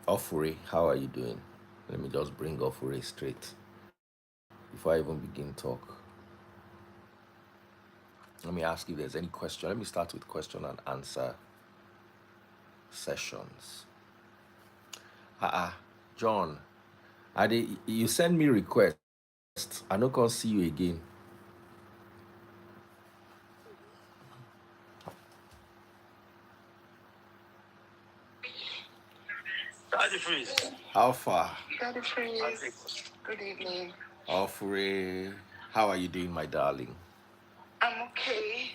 Ofure, how are you doing? Let me just bring Ofure straight before I even begin talk. Let me ask if there's any question. Let me start with question and answer sessions. John, you send me request. I no can see you again. Daddy Freeze. How far? Daddy Freeze. Good evening. Ofure, how are you doing, my darling? I'm okay.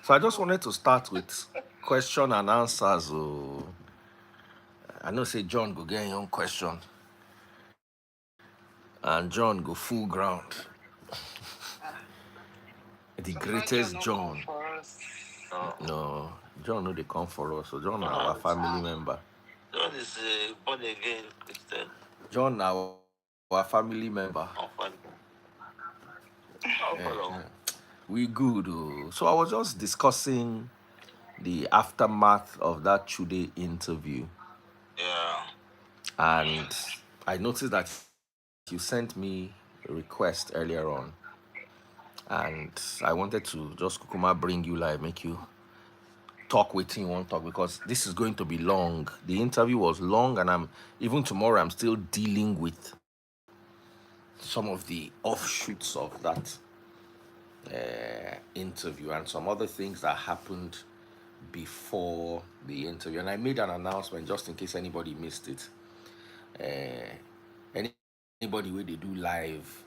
So I just wanted to start with question and answers. Oh. I know say John go get your own question. And John go full ground. The greatest John. For us. No, John no they come for us. So John na our family member. John is a born again Christian. John na our family member. We good. Oh. So I was just discussing the aftermath of that Chude interview. Yeah. And I noticed that you sent me a request earlier on. And I wanted to just kukuma bring you live, make you talk with him, won't talk, because this is going to be long. The interview was long, and even tomorrow I'm still dealing with some of the offshoots of that interview and some other things that happened before the interview. And I made an announcement just in case anybody missed it. Anybody where they do live,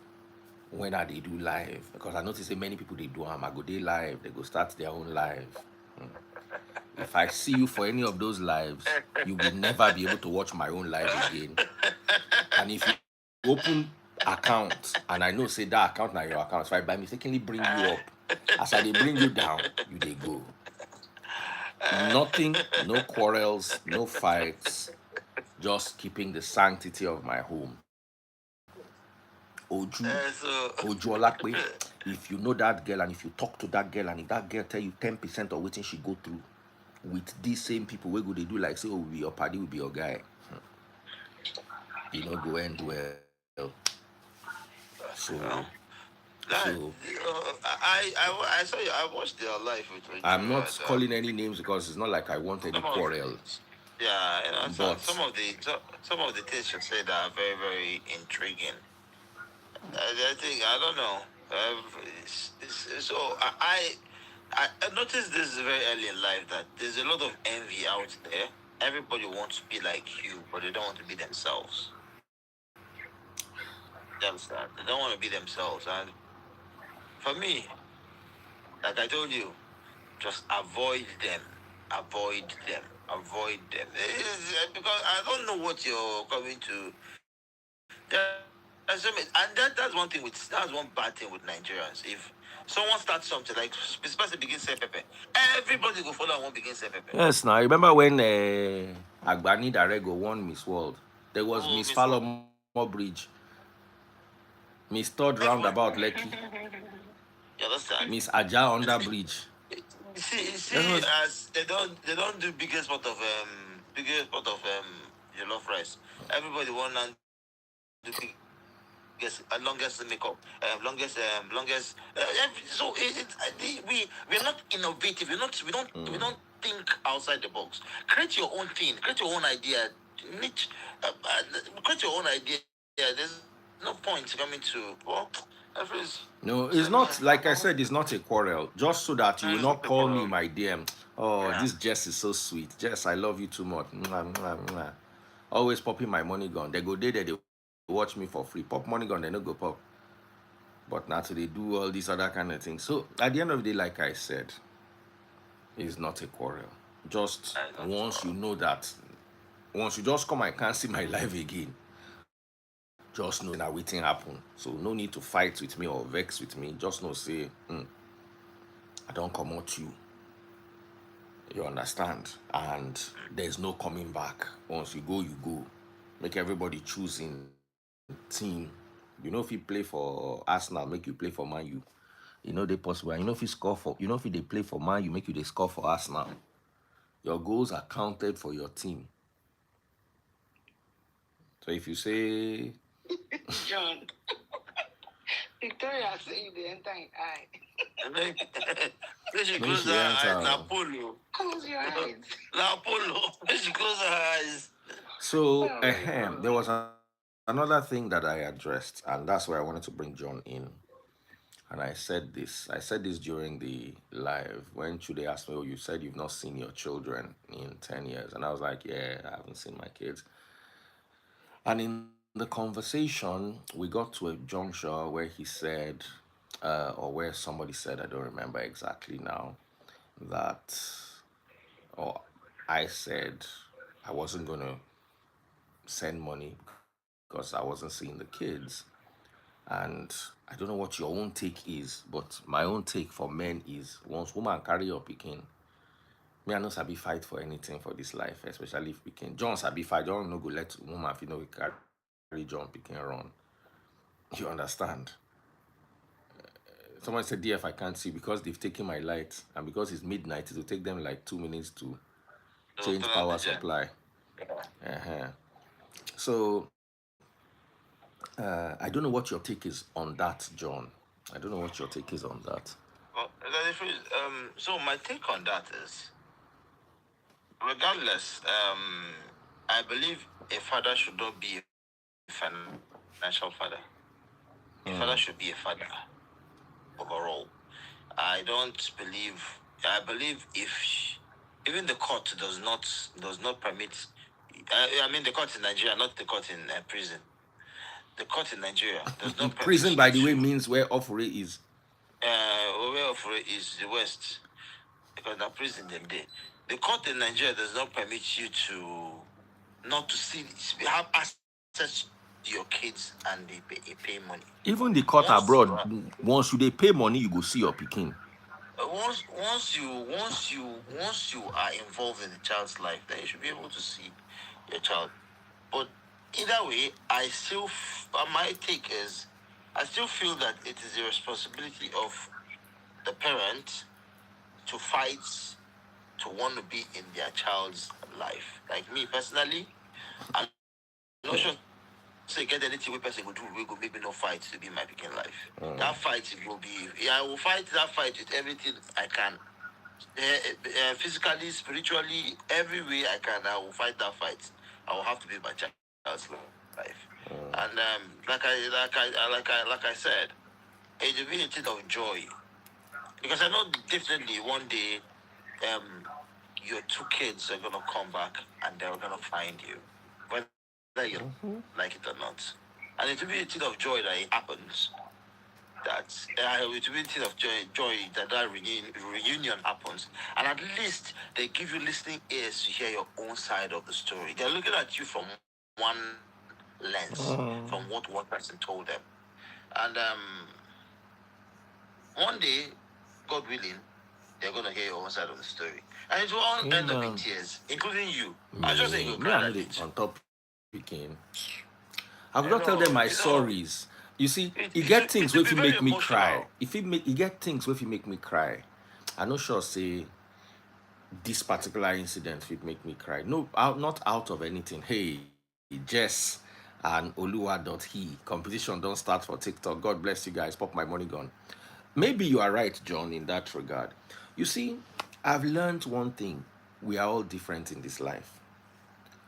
when are they do live? Because I notice that many people they do I go they live, they go start their own live. If I see you for any of those lives, you will never be able to watch my own live again. And if you open account and I know say that account now your account, so I by mistakenly bring you up, as I bring you down, you they go. Nothing, no quarrels, no fights, just keeping the sanctity of my home. Oju if you know that girl and if you talk to that girl and if that girl tell you 10% of what she go through with these same people, where go they do like say, oh, we be your party, will be your guy. You know, go end well. So, I saw you. I watched your life with you. I'm not calling any names because it's not like I want any quarrel. Yeah, you know, but some of the things you said are very, very intriguing. I think I don't know. So I noticed this very early in life that there's a lot of envy out there. Everybody wants to be like you, but they don't want to be themselves. You understand? They don't want to be themselves. And for me, like I told you, just avoid them. Avoid them. Avoid them. Because I don't know what you're coming to. That's one thing that's one bad thing with Nigerians. If someone starts something like this person begins say pepe, everybody go follow and one begin say pepe. Yes, now remember when Agbani Darego won Miss World? There was Miss Falomo Bridge, Miss Third Roundabout Lekki, You understand? Miss Aja Under Bridge. See, as they don't do biggest part of jollof rice. Everybody want to do longest makeup, longest. So we're not innovative. We don't think outside the box. Create your own thing. Create your own idea. Create your own idea. There's no point coming to No, it's not, like I said, it's not a quarrel. Just so that you will not call me my DM. Oh, yeah. This Jess is so sweet. Jess, I love you too much. Mwah, mwah, mwah. Always popping my money gun. They go there, they watch me for free. Pop money gun, they no go pop. But now they do all these other kind of things. So at the end of the day, like I said, it's not a quarrel. Just once you know that, once you just come, I can't see my life again. Just know that waiting happen. So no need to fight with me or vex with me. Just know say, I don't come out you. You understand? And there's no coming back. Once you go, you go. Make everybody choosing team. You know if you play for Arsenal, make you play for Man U. You know they possible. You know if you score for, you know if they play for Man U, make you they score for Arsenal. your goals are counted for your team. So if you say, John, Victoria saying the entire eye. She close her eyes. Napolo. Close your eyes. Napolo. She close her eyes. So there was another thing that I addressed, and that's why I wanted to bring John in. And I said this. I said this during the live when Chude asked me, "Oh, you said you've not seen your children in 10 years," and I was like, "Yeah, I haven't seen my kids." And in the conversation, we got to a juncture where he said, or where somebody said, I don't remember exactly now, that, or I said I wasn't going to send money because I wasn't seeing the kids. And I don't know what your own take is, but my own take for men is once woman carry your picking, me I no sabi fight for anything for this life, especially if picking. John sabi fight, John no go let woman if you know carry John picking run. You understand? Someone said, "DF, I can't see because they've taken my light, and because it's midnight, it will take them like 2 minutes to change power supply." Uh-huh. So I don't know what your take is on that, John. I don't know what your take is on that. Well, so my take on that is, regardless, I believe a father should not be a financial father. A father should be a father overall. I don't believe. I believe if even the court does not permit. I mean the court in Nigeria, not the court in prison. The court in Nigeria does not permit Prison, by the way, means where Ofure is. where Ofure is the West, because the prison them there. The court in Nigeria does not permit you to not to see have access to your kids and they pay money. Even the court abroad, once you they pay money, you go see your picking. Once you are involved in the child's life, then you should be able to see your child. But either way, my take is, I still feel that it is the responsibility of the parent to fight to want to be in their child's life. Like me personally, I'm not sure say get anything we person will do, we go maybe no fight to be my picking life. That fight will be, I will fight that fight with everything I can. Physically, spiritually, every way I can, I will fight that fight. I will have to be my child's life. And like I said, it will be a thing of joy, because I know definitely one day, um, your two kids are gonna come back and they're gonna find you, whether you like it or not. And it will be a thing of joy that it happens. That it will be a thing of joy that reunion happens, and at least they give you listening ears to hear your own side of the story. They're looking at you from one lens, from what one person told them, and one day, God willing, they're gonna hear your own side of the story, and it will all end up in tears, including you. I just say you cry like it. On top picking. I will not tell them my sorries. You see, you get things if you make me cry. You get things if you make me cry. I'm not sure say this particular incident would make me cry. No, not out of anything. Hey, Jess and Oluwa.he competition don't start for TikTok. God bless you guys. Pop my money gun. Maybe you are right, John, in that regard. You see, I've learned one thing. We are all different in this life.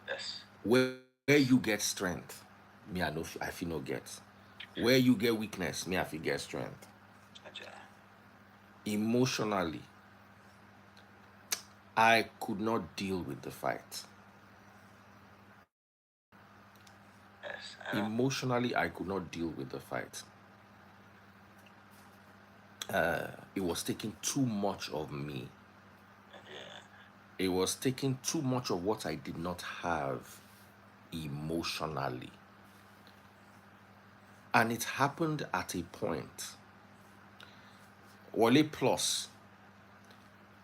Yes. Where you get strength, me I feel no get. Where you get weakness, me I feel get strength. Okay. Emotionally, I could not deal with the fight. Yes. Emotionally, I could not deal with the fight. It was taking too much of me. Yeah. It was taking too much of what I did not have emotionally. And it happened at a point. Wale Plus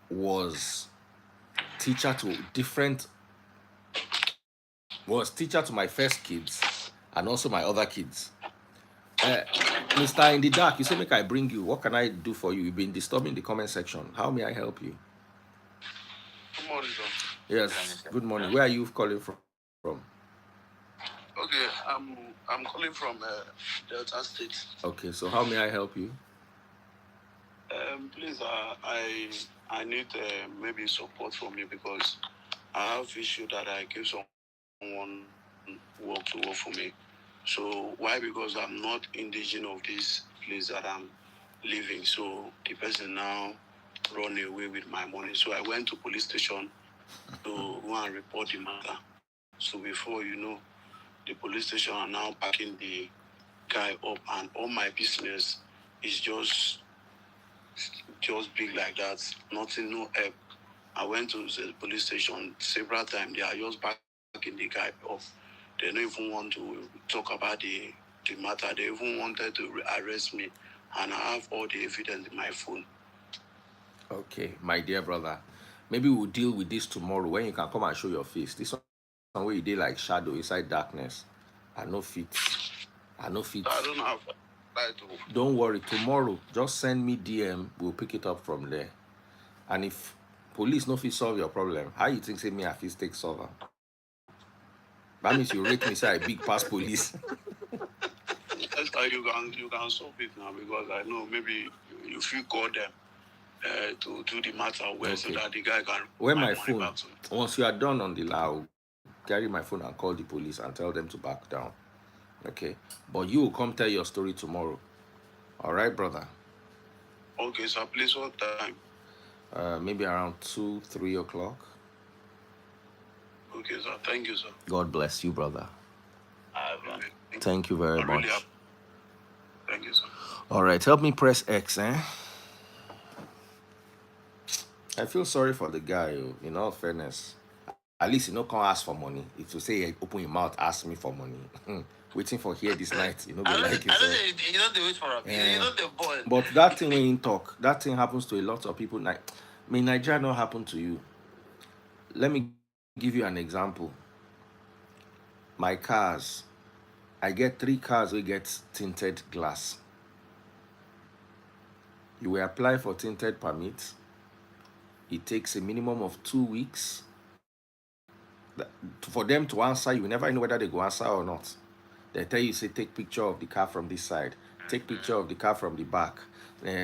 was teacher to my first kids and also my other kids. Mr. In the dark, you say make I bring you. What can I do for you? You've been disturbing the comment section. How may I help you? Come on, Yes. Good morning. Where are you calling from? Okay, I'm calling from Delta State. Okay. So how may I help you? Please, I need maybe support from you because I have issue that I give someone work to work for me. So why? Because I'm not indigenous of this place that I'm living. So the person now run away with my money. So I went to police station to go and report the matter. So before you know, the police station are now backing the guy up, and all my business is just big like that. Nothing, no help. I went to the police station several times. They are just backing the guy up. They don't even want to talk about the matter. They even wanted to arrest me, and I have all the evidence in my phone. Okay, my dear brother. Maybe we'll deal with this tomorrow when you can come and show your face. This one where you did like shadow inside darkness. I no fit. I no fit. I don't have right to. Don't worry. Tomorrow, just send me DM. We'll pick it up from there. And if police no fit solve your problem, how you think say me I fit take solve am? That means you rate me say I big pass police. Yes, you can solve it now because I know maybe you feel call them to do the matter well so Okay. that the guy can Where my my money phone? back to me. Once you are done on the loud, carry my phone and call the police and tell them to back down. Okay. But you will come tell your story tomorrow. All right, brother. Okay, sir. Please, what time? Maybe around 2, 3 o'clock. Okay, sir. Thank you, sir. God bless you, brother. Amen. Thank you very I really much. Thank you, sir. All right, help me press X, eh? I feel sorry for the guy, oh, in all fairness. At least you know can't ask for money. If you say open your mouth, ask me for money. Waiting for here this night, you know, go like it. I don't know, you know the wait for him. You know the ball. But that thing when you talk, that thing happens to a lot of people. Like, may Nigeria not happen to you? Let me give you an example. My cars, I get 3 cars we get tinted glass. You will apply for tinted permit. It takes a minimum of 2 weeks for them to answer. You never know whether they go answer or not. They tell you, say, take picture of the car from this side, take picture of the car from the back,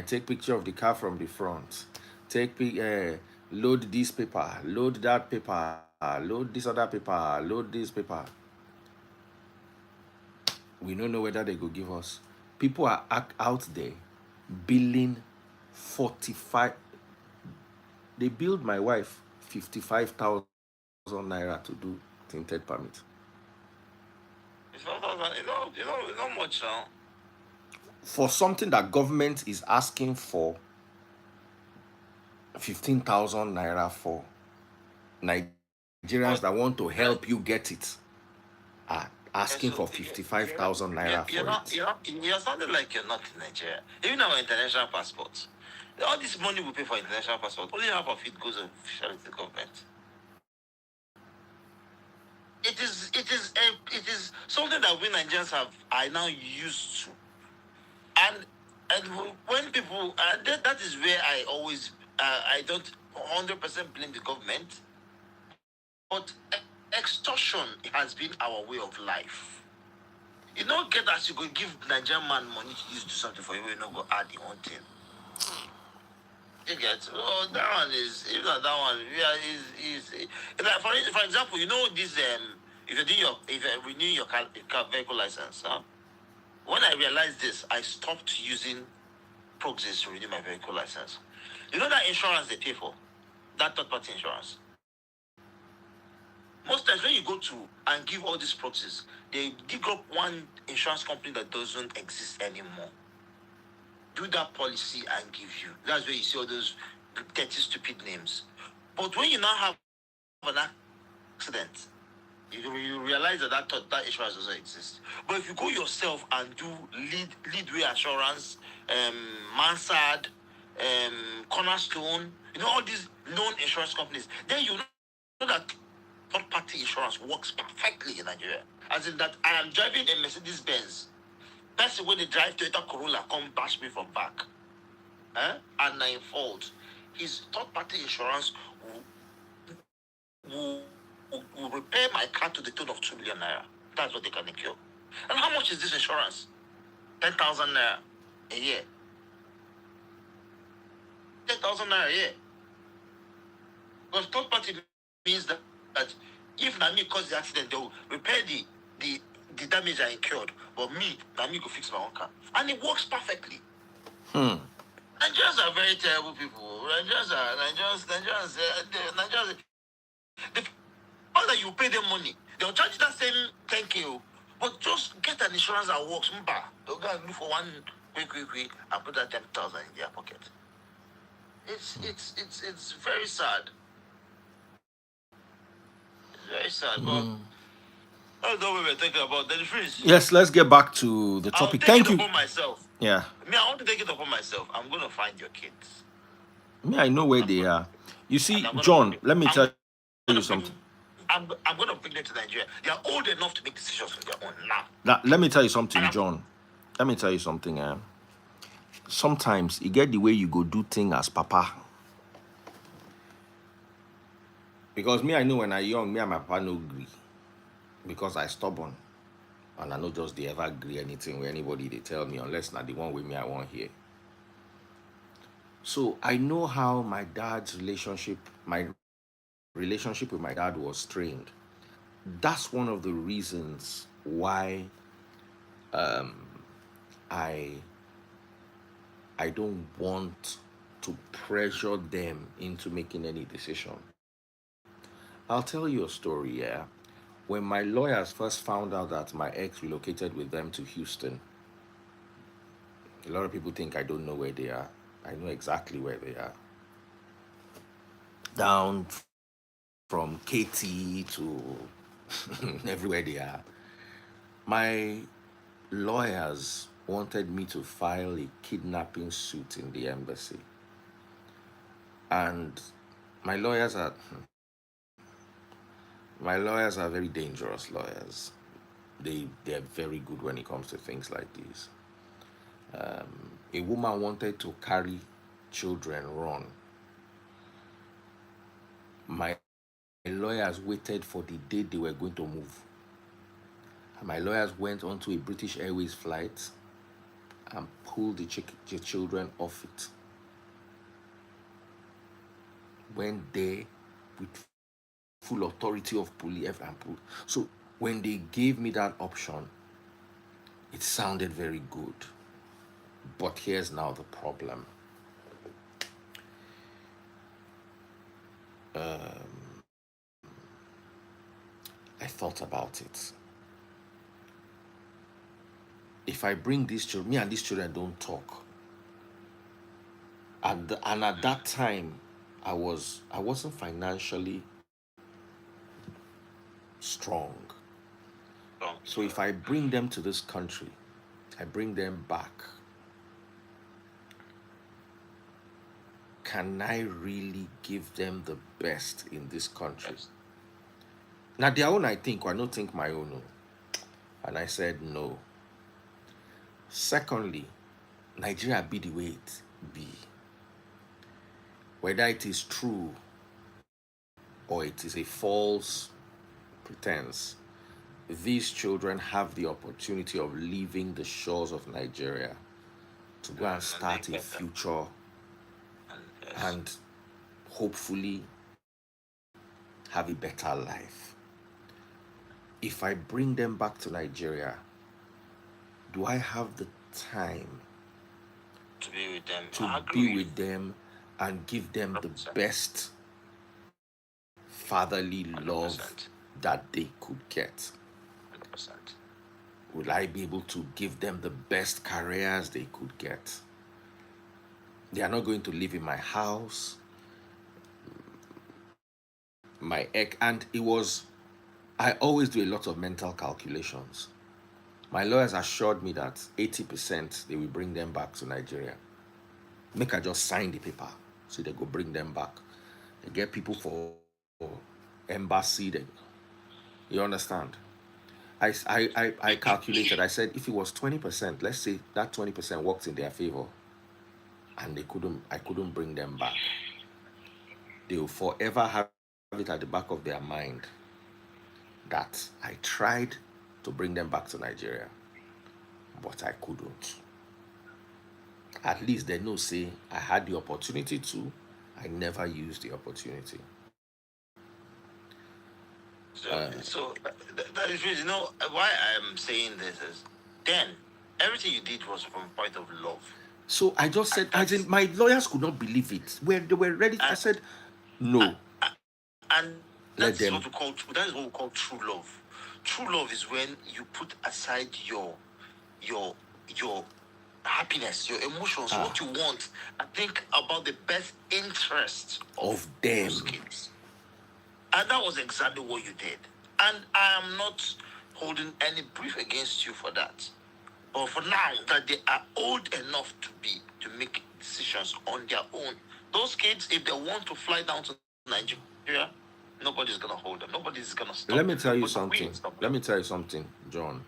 take picture of the car from the front, load this paper, load that paper, load this other paper, load this paper. We don't know whether they go give us. People are out there billing 45. They billed my wife 55,000 naira to do tinted permit. It's not much now. For something that government is asking for 15,000 naira for, Nigerians that want to help you get it are asking for 55,000 naira for it. You're sounding like you're not in Nigeria. Even our international passports. All this money we pay for international passport, only half of it goes officially to the government. It is something that we Nigerians are now used to. And when people that is where I always I don't 100% blame the government, but extortion has been our way of life. You don't get that you go give Nigerian man money to use do something for you, you not go add your own thing. You get that one is if not that one is like for example, you know this if you renew your car vehicle license, huh? When I realized this, I stopped using proxies to renew my vehicle license. You know that insurance they pay for? That third-party insurance. Most times when you go to and give all these proxies, they dig up one insurance company that doesn't exist anymore. Do that policy and give you. That's where you see all those 30 stupid names. But when you now have an accident, you realize that insurance doesn't exist. But if you go yourself and do leadway assurance, Mansard, Cornerstone, you know all these known insurance companies, then you know that third-party insurance works perfectly in Nigeria. As in that I am driving a Mercedes Benz. Person when they drive Toyota Corolla come bash me from back, and I'm in fault. His third-party insurance will repair my car to the tune of 2 million naira. That's what they can incur. And how much is this insurance? 10,000 naira a year. 10,000 naira a year. Because third party means that if Nami caused the accident, they will repair the damage I incurred. But me, Nami go fix my own car. And it works perfectly. Nigerians are very terrible people. Nigerians, the fact that you pay them money, they'll charge you that same 10K. But just get an insurance that works. They'll go and look for one quick, and put that 10,000 in their pocket. It's very sad. It's very sad. But that's what we were thinking about. Then freeze. Yes, let's get back to the topic. Thank you. Upon myself. Yeah. Me, I want to take it upon myself. I'm gonna find your kids. Me, I know where they are. You see, John, let me tell you something. I'm going to bring them to Nigeria. They are old enough to make decisions on their own now. Let me tell you something, John. Let me tell you something. Sometimes you get the way you go do thing as papa. Because me, I know when I young, me and my papa no agree. Because I stubborn. And I know just they ever agree anything with anybody they tell me, unless not the one with me I want here. So I know how my relationship with my dad was strained. That's one of the reasons why I don't want to pressure them into making any decision. I'll tell you a story, yeah. When my lawyers first found out that my ex relocated with them to Houston, a lot of people think I don't know where they are. I know exactly where they are. Down from KT to everywhere they are. My lawyers wanted me to file a kidnapping suit in the embassy. And my lawyers are very dangerous lawyers. They're very good when it comes to things like this. A woman wanted to carry children run. My lawyers waited for the day they were going to move. And my lawyers went onto a British Airways flight and pulled the children off it. Went there with full authority of police and pulled. So when they gave me that option, it sounded very good. But here's now the problem. I thought about it. If I bring these children, me and these children don't talk. And at that time, I wasn't financially strong. So if I bring them to this country, I bring them back, can I really give them the best in this country? Now their own, I think, I don't think my own. And I said no. Secondly, Nigeria be the way it be. Whether it is true or it is a false pretense, these children have the opportunity of leaving the shores of Nigeria to go and start a future and hopefully have a better life. If I bring them back to Nigeria, do I have the time to be with them? Be with them and give them 100%. The best fatherly 100%. Love that they could get? 100%. Will I be able to give them the best careers they could get? They are not going to live in my house. My ex, and I always do a lot of mental calculations. My lawyers assured me that 80% they will bring them back to Nigeria. Make I just sign the paper so they go bring them back. They get people for embassy. You understand? I calculated. I said if it was 20%, let's say that 20% worked in their favor, and I couldn't bring them back. They will forever have it at the back of their mind that I tried to bring them back to Nigeria, but I couldn't. At least they know, say, I had the opportunity to, I never used the opportunity. So that is reason. Why I'm saying this is, then everything you did was from a point of love. So I just said, as in, my lawyers could not believe it. Where they were ready, I said, no, And let that is them. what we call true love. True love is when you put aside your happiness, your emotions, what you want, and think about the best interest Of them. those kids. And that was exactly what you did. And I am not holding any brief against you for that. But for now, that they are old enough to make decisions on their own. Those kids, if they want to fly down to Nigeria, nobody's gonna hold them. Nobody's gonna stop. Let me tell you But something. Let me tell you something, John.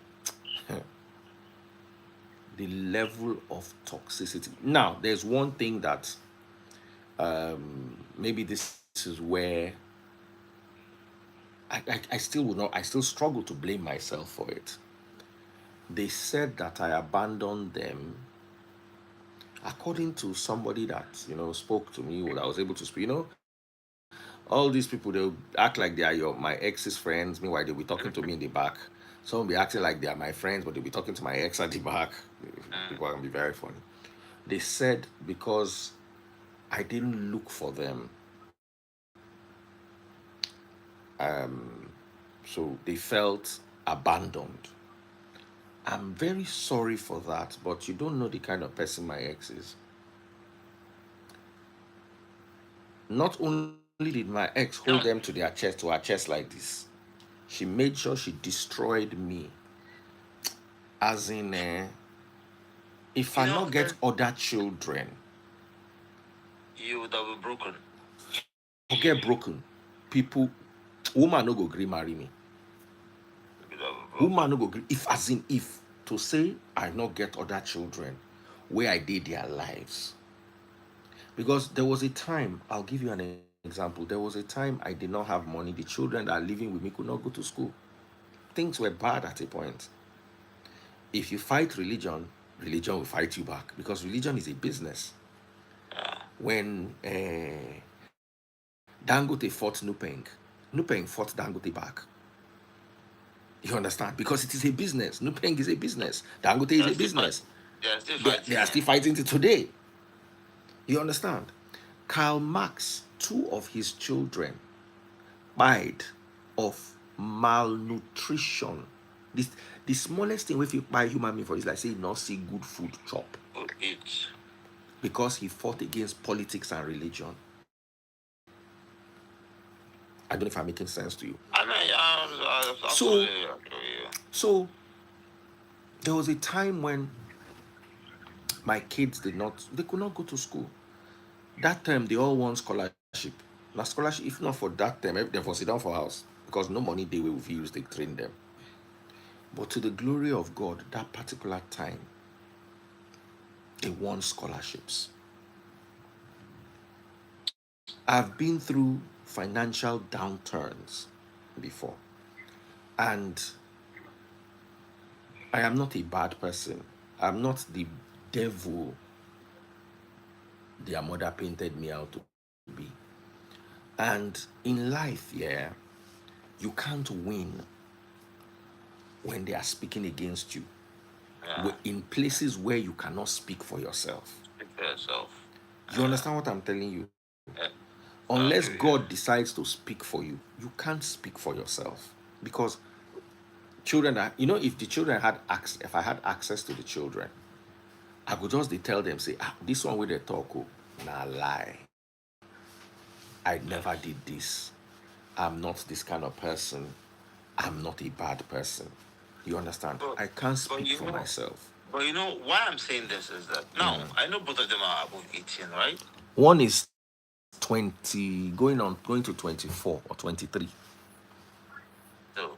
The level of toxicity. Now, there's one thing that maybe this is where I still would not, I still struggle to blame myself for it. They said that I abandoned them, according to somebody that, spoke to me, or I was able to speak. All these people, they'll act like they are my ex's friends. Meanwhile, they'll be talking to me in the back. Some will be acting like they are my friends, but they'll be talking to my ex at the back. People are going to be very funny. They said because I didn't look for them. So they felt abandoned. I'm very sorry for that, but you don't know the kind of person my ex is. Not only did my ex hold them to her chest like this, she made sure she destroyed me. As in, if I not get other children, you would have been broken. Get broken. People, woman no go gree marry me. Woman no go gree. If to say I not get other children where I did their lives. Because there was a time, I'll give you an example. There was a time I did not have money. The children that are living with me could not go to school. Things were bad at a point. If you fight religion, religion will fight you back, because religion is a business. When Dangote fought Nupeng, Nupeng fought Dangote back. You understand? Because it is a business. Nupeng is a business. Dangote is a business. They are still fighting till today. You understand? Karl Marx, 2 of his children died of malnutrition. The smallest thing if you buy human being for is like say not see good food chop. Because he fought against politics and religion. I don't know if I'm making sense to you. So there was a time when my kids could not go to school. That time they all won scholarship. Now scholarship, if not for that time, they for sit down for house, because no money they will use, they train them. But to the glory of God, that particular time, they won scholarships. I've been through financial downturns before, and I am not a bad person. I'm not the devil their mother painted me out to be. And in life, you can't win when they are speaking against you. In places where you cannot speak for yourself. You understand what I'm telling you? Unless God decides to speak for you, you can't speak for yourself. Because children are, if the children had access, if I had access to the children, I could just tell them, say, this one with the talk, nah lie. I never did this. I'm not this kind of person. I'm not a bad person. You understand? I can't speak for myself. But why I'm saying this is that now I know both of them are above 18, right? One is 20, going to 24 or 23. So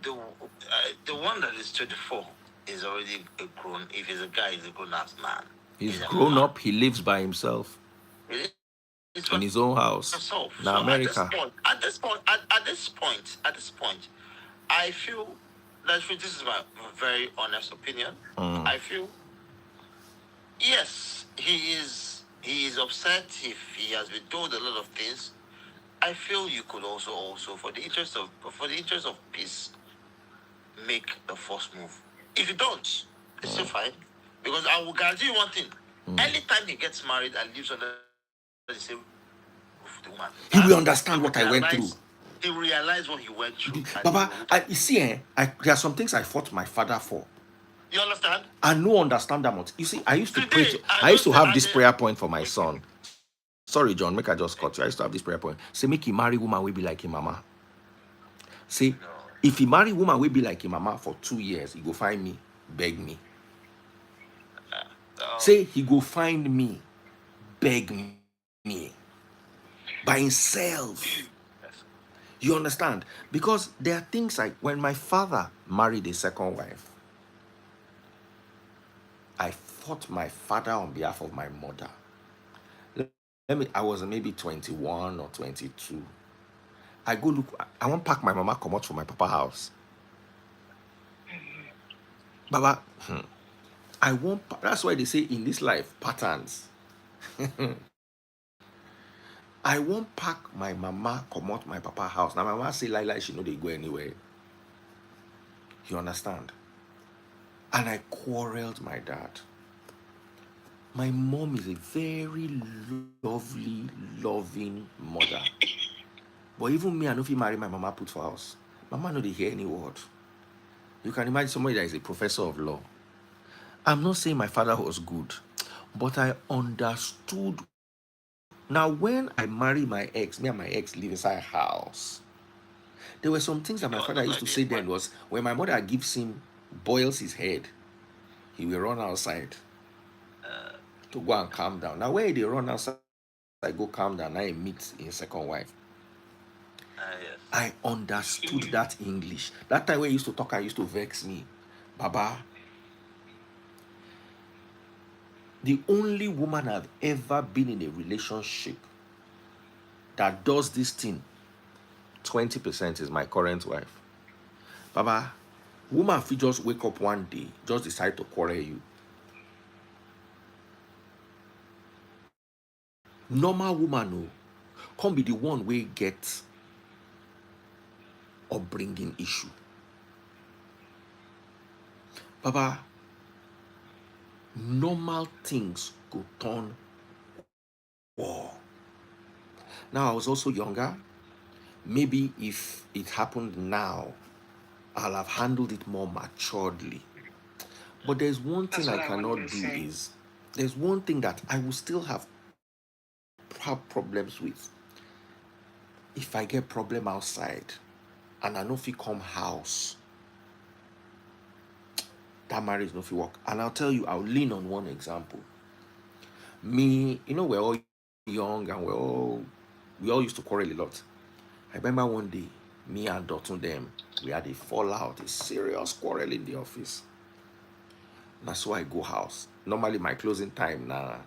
the one that is 24 is already grown. If he's a guy, he's a grown-ass man. He's grown up. He lives by himself in his own house in America. At at this point, I feel that this is my very honest opinion. I feel yes, he is upset if he has been told a lot of things. I feel you could also for the interest of peace, make the first move. If you don't, it's still fine. Because I will guarantee you one thing. Anytime he gets married and lives under the same roof with the woman, He will understand what I went through. He will realize what he went through. Baba, you see, there are some things I fought my father for. You understand? I no understand that much. You see, I used to pray. I used to have this prayer point for my son. Sorry, John, make I just cut you. I used to have this prayer point. Say, make him marry woman will be like him mama. See, if he marry woman will be like him mama for 2 years, he go find me, beg me. Say he go find me, beg me by himself. You understand? Because there are things like when my father married a second wife, I fought my father on behalf of my mother. I was maybe 21 or 22. I go look, I want to pack my mama come out from my papa house. Baba, I won't. That's why they say in this life, patterns. I won't pack my mama come out my papa house. Now my mama say like she know they go anywhere. You understand? And I quarreled my dad. My mom is a very lovely, loving mother. But even me, I know if you marry my mama put for house. Mama no they hear any word. You can imagine somebody that is a professor of law. I'm not saying my father was good, but I understood. Now, when I married my ex, me and my ex live inside a house. There were some things that my father used to say then was, when my mother gives him, boils his head, he will run outside to go and calm down. Now, where they run outside, I go calm down, I meet in second wife. Yes. I understood that English. That time when he used to talk, I used to vex me. Baba, the only woman I've ever been in a relationship that does this thing, 20% is my current wife. Baba, woman if you just wake up one day, just decide to quarrel you. Normal woman, no, come be the one way get upbringing issue. Baba, normal things go turn war. Now I was also younger. Maybe if it happened now, I'll have handled it more maturely. But there's one thing I cannot do is, there's one thing that I will still have problems with. If I get problem outside and I know if you come house, that marriage no fit work. And I'll tell you, I'll lean on one example. Me, we're all young and we all used to quarrel a lot. I remember one day, me and Dotun them, we had a fallout, a serious quarrel in the office. That's why I go house. Normally my closing time now,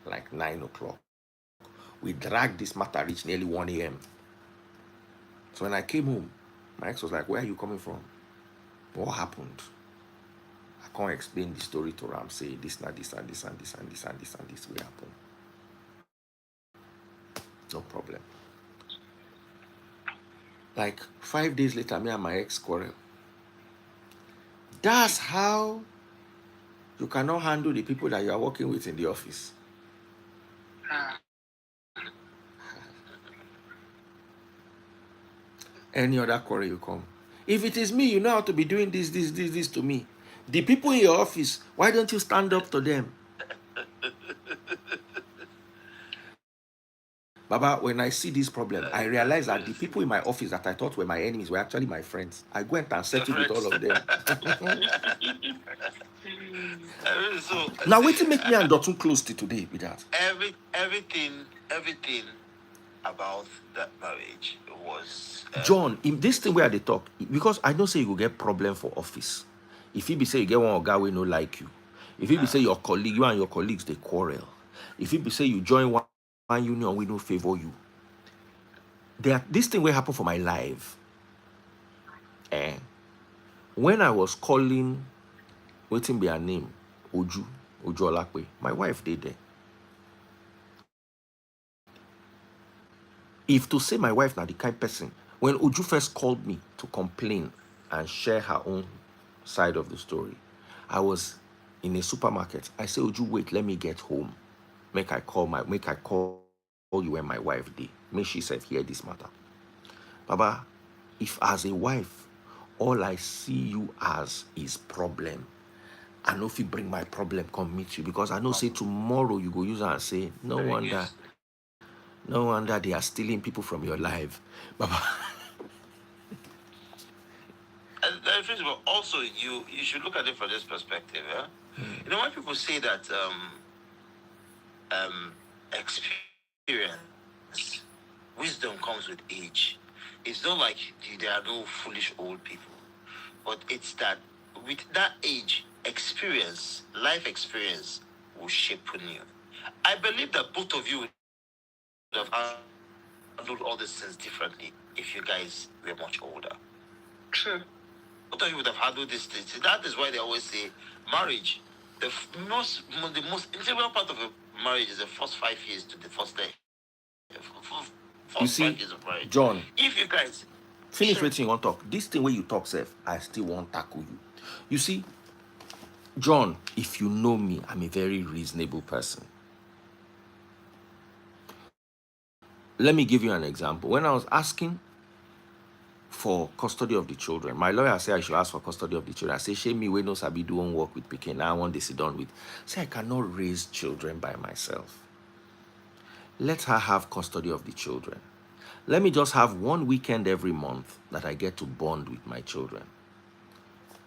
like 9 o'clock. We dragged this matter reach nearly 1 a.m. So when I came home, my ex was like, where are you coming from? What happened? I can't explain the story to Ram, say this, not this, and this, and this, and this, and this, and this will happen. No problem. Like 5 days later, me and my ex quarrel. That's how you cannot handle the people that you are working with in the office. Any other quarrel you come. If it is me, you know how to be doing this to me. The people in your office, why don't you stand up to them? Baba, when I see this problem, I realize that the people in my office that I thought were my enemies were actually my friends. I went and settled with all of them. Now, wait to make me and Dotun close to today with that. Everything about that marriage was John, in this thing where they talk, because I don't say you will get problem for office. If you be say you get one guy we no like you, if you be say your colleague, you and your colleagues they quarrel, if you be say you join one union we no favor you, This thing will happen for my life. When I was calling, waiting be her name, Oju Olakwe, my wife did there. If to say my wife now the kind person, when Uju first called me to complain and share her own side of the story, I was in a supermarket. I said, Uju, wait, let me get home. Make I call you when my wife did. Make she said, hear this matter. Baba, if as a wife, all I see you as is problem, I know if you bring my problem, come meet you. Because I know say tomorrow you go use her and say, no wonder they are stealing people from your life. Baba. But also, you should look at it from this perspective. You know, when people say that experience, wisdom comes with age, it's not like there are no foolish old people, but it's that with that age, life experience will shape you. I believe that both of you would have handled all these things differently if you guys were much older. True. Both of you would have handled these things. That is why they always say marriage, the most integral part of a marriage is the first 5 years to the first day. You see, 5 years of marriage. John, if you guys finish waiting, you want to talk. This thing where you talk, Seth, I still won't tackle you. You see, John, if you know me, I'm a very reasonable person. Let me give you an example. When I was asking for custody of the children, my lawyer said I should ask for custody of the children. I say, shame me, we no sabi do one work with Pikin. Now I want to sit down with. Say, I cannot raise children by myself. Let her have custody of the children. Let me just have one weekend every month that I get to bond with my children.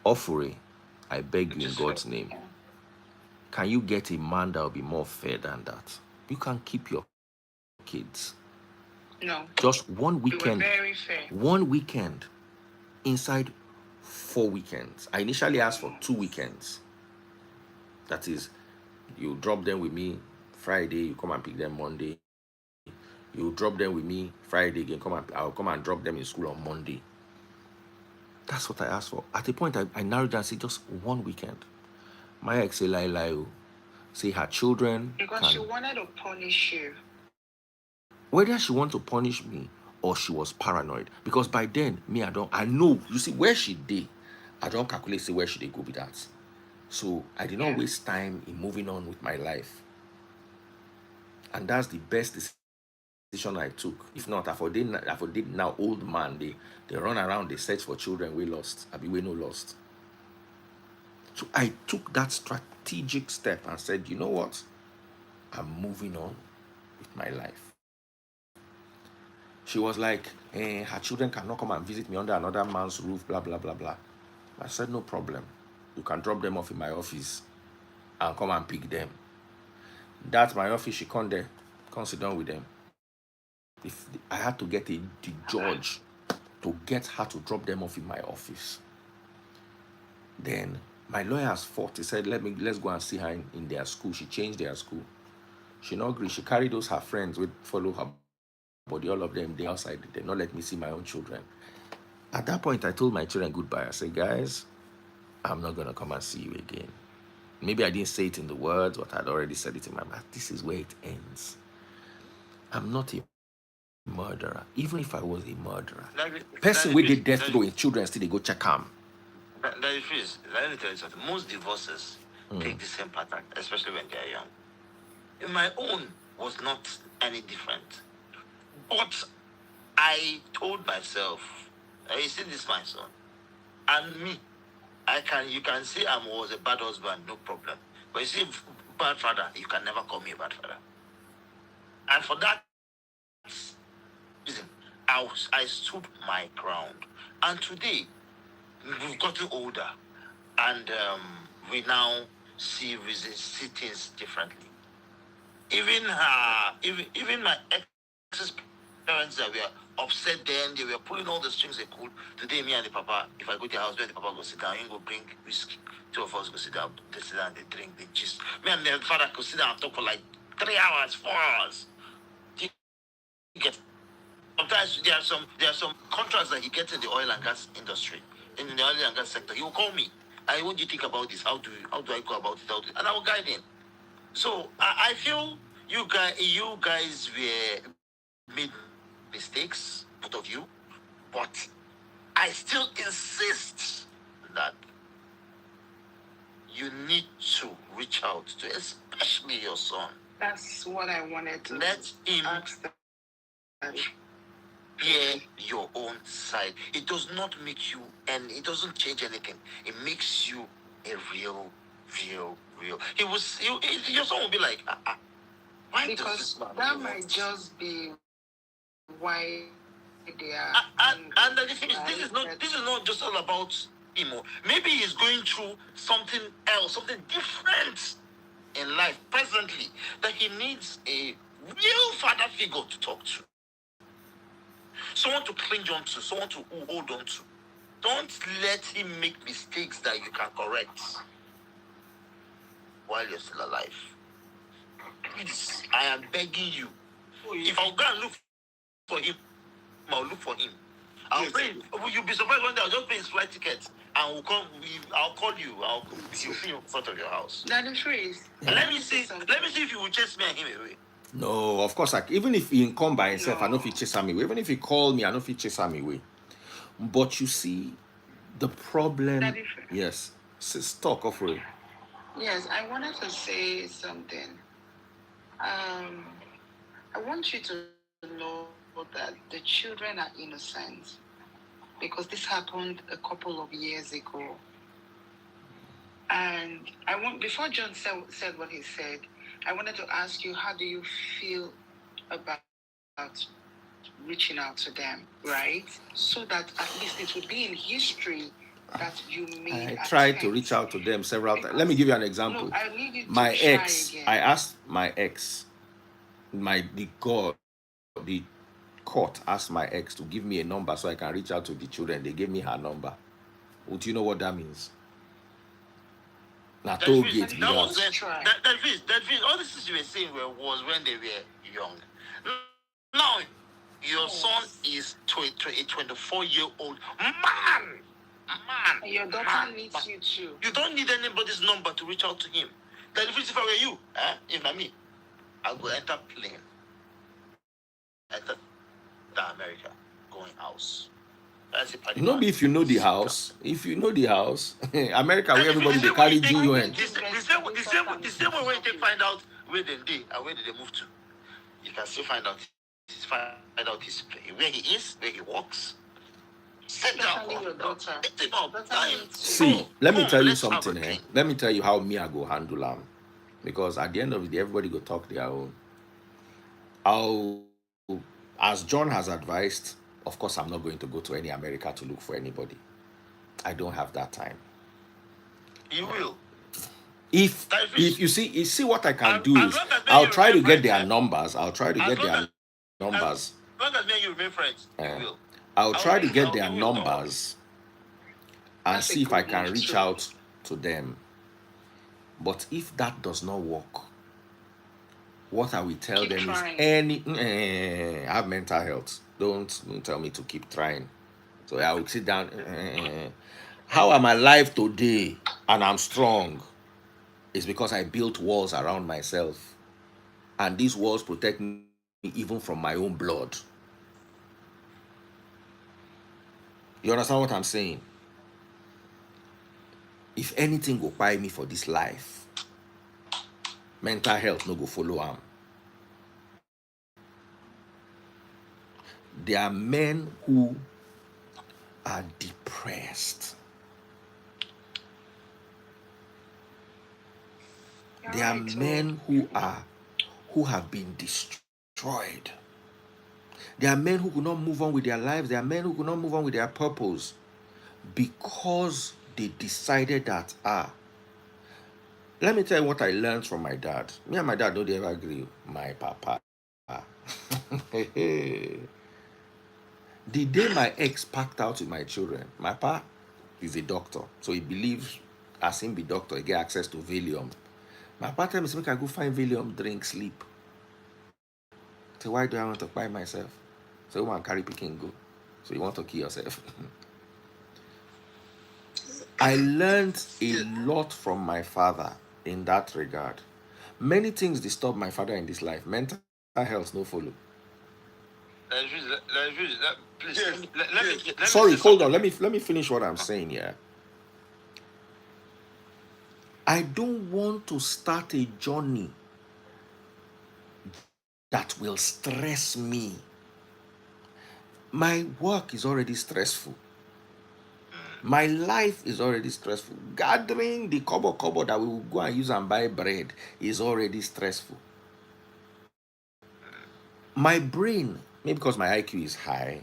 Offering, I beg you in God's name, can you get a man that will be more fair than that? You can keep your kids. No. Just one weekend. Very fair. One weekend inside 4 weekends. I initially asked for 2 weekends. That is, you drop them with me Friday, you come and pick them Monday. You drop them with me Friday again. I'll come and drop them in school on Monday. That's what I asked for. At a point, I narrowed down and said just 1 weekend. My ex say lie, say her children. Because she wanted to punish you. Whether she wanted to punish me or she was paranoid. Because by then, I know. You see, where she did, I don't calculate say where should they go with that. So I did not waste time in moving on with my life. And that's the best decision I took. If not, I did now old man. They run around, they search for children we lost. We no lost. So I took that strategic step and said, you know what? I'm moving on with my life. She was like, her children cannot come and visit me under another man's roof, blah, blah, blah, blah. I said, no problem. You can drop them off in my office and come and pick them. That's my office. She come there, come sit down with them. If I had to get the judge to get her to drop them off in my office. Then my lawyers fought. He said, let's go and see her in their school. She changed their school. She not agree. She carried those her friends with follow her body, all of them, they outside. They not let me see my own children. At that point, I told my children goodbye. I said, guys, I'm not going to come and see you again. Maybe I didn't say it in the words, but I'd already said it in my mouth. This is where it ends. I'm not a murderer. Even if I was a murderer. Person with the death row in children still they go check them. Let me tell you something. Most divorces take the same pattern, especially when they're young. My own was not any different. But I told myself, you see this, my son, and me, you can say I was a bad husband, no problem. But you see, bad father, you can never call me a bad father. And for that reason, I stood my ground. And today, we've gotten older, and we now see things differently. Even my ex's parents that were upset then, they were pulling all the strings they could. Today, me and the papa, if I go to the house where the papa go sit down, he go bring whiskey. 2 of us go sit down, they sit down, they drink, they gist. Me and the father could sit down and talk for like 3 hours, 4 hours. You get sometimes there are some contracts that he gets in the oil and gas industry, in the oil and gas sector. He will call me. What do you think about this? How do I go about it? And I will guide him. So I feel you guys were made mistakes, both of you, but I still insist that you need to reach out to, especially your son. That's what I wanted to Let him ask them. hear your own side. It does not make you, and it doesn't change anything. It makes you a real. Your son will be like, why does Because this man that do might what? just be why they are And the thing is, right? this is not just all about him. Maybe he's going through something else, something different in life presently, that he needs a real father figure to talk to, someone to cling on to, someone to hold on to. Don't let him make mistakes that you can correct while you're still alive. Please, I am begging you. If I'll go and look for him, I'll look for him. I'll pay. You'll be surprised one day. I'll just pay his flight ticket and we'll come. I'll call you. I'll see you in front of your house. That is true. Let me see. Let me see if you will chase me and him away. No, of course, like, even if he come by himself, I know if he chase me away. Even if he call me, I know if he chase me away. But you see, the problem. Yes, talk of it. Yes, I wanted to say something. I want you to know that the children are innocent because this happened a couple of years ago. And before John said what he said, I wanted to ask you, how do you feel about reaching out to them, right? So that at least it would be in history that you made. I tried to reach out to them several times. Let me give you an example. No, I need you to my try ex, again. I asked my ex, the court asked my ex to give me a number so I can reach out to the children. They gave me her number. Would you know what that means? Now, toll gate be that was try. that all the things you were saying was when they were young. Now, your son is a 24-year-old man. And your daughter needs you too. You don't need anybody's number to reach out to him. That if I were you, if not me, I'll go enter plane, enter the America, going house. Maybe if you know the house, America, where everybody they carry GUN. The same way when they find out where they did and where did they move to, you can still find out where he is, where he works. Sit down. See, let me tell you something. Let me tell you how me I go handle them, because at the end of the day, everybody go talk their own. As John has advised, of course, I'm not going to go to any America to look for anybody. I don't have that time. You will. If you see what I can do is, I'll try to get their numbers. As long as me and you remain friends, you will. I'll try to get their numbers and see if I can reach out to them. But if that does not work, what I will tell them is I have mental health. Don't tell me to keep trying. So I will sit down. How am I alive today and I'm strong? It's because I built walls around myself. And these walls protect me even from my own blood. You understand what I'm saying? If anything go buy me for this life, mental health no go follow am. There are men who are depressed. There are men who have been destroyed. There are men who could not move on with their lives. There are men who could not move on with their purpose because they decided that, let me tell you what I learned from my dad. Me and my dad don't ever agree. My papa. The day my ex packed out with my children, my papa is a doctor. So he believes, as him be doctor, he get access to Valium. My papa tell me, I go find Valium, drink, sleep. So why do I want to buy myself? So woman carry picking go. So you want to kill yourself. I learned a lot from my father in that regard. Many things disturb my father in this life. Mental health no follow. Sorry, hold on. Let me finish what I'm saying here. I don't want to start a journey that will stress me. My work is already stressful. My life is already stressful. Gathering the kobo that we will go and use and buy bread is already stressful. My brain, maybe because my IQ is high,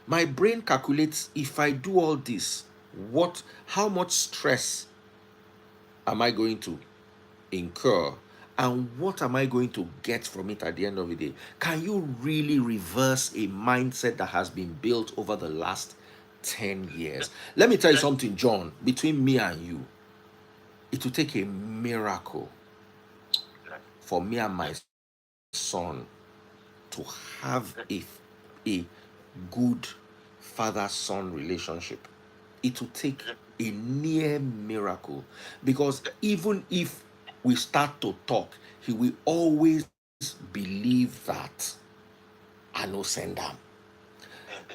my brain calculates if I do all this, how much stress am I going to incur, and what am I going to get from it at the end of the day? Can you really reverse a mindset that has been built over the last 10 years? Let me tell you something, John, between me and you, it will take a miracle for me and my son to have a good father-son relationship. It will take a near miracle, because even if we start to talk, he will always believe that I no send them.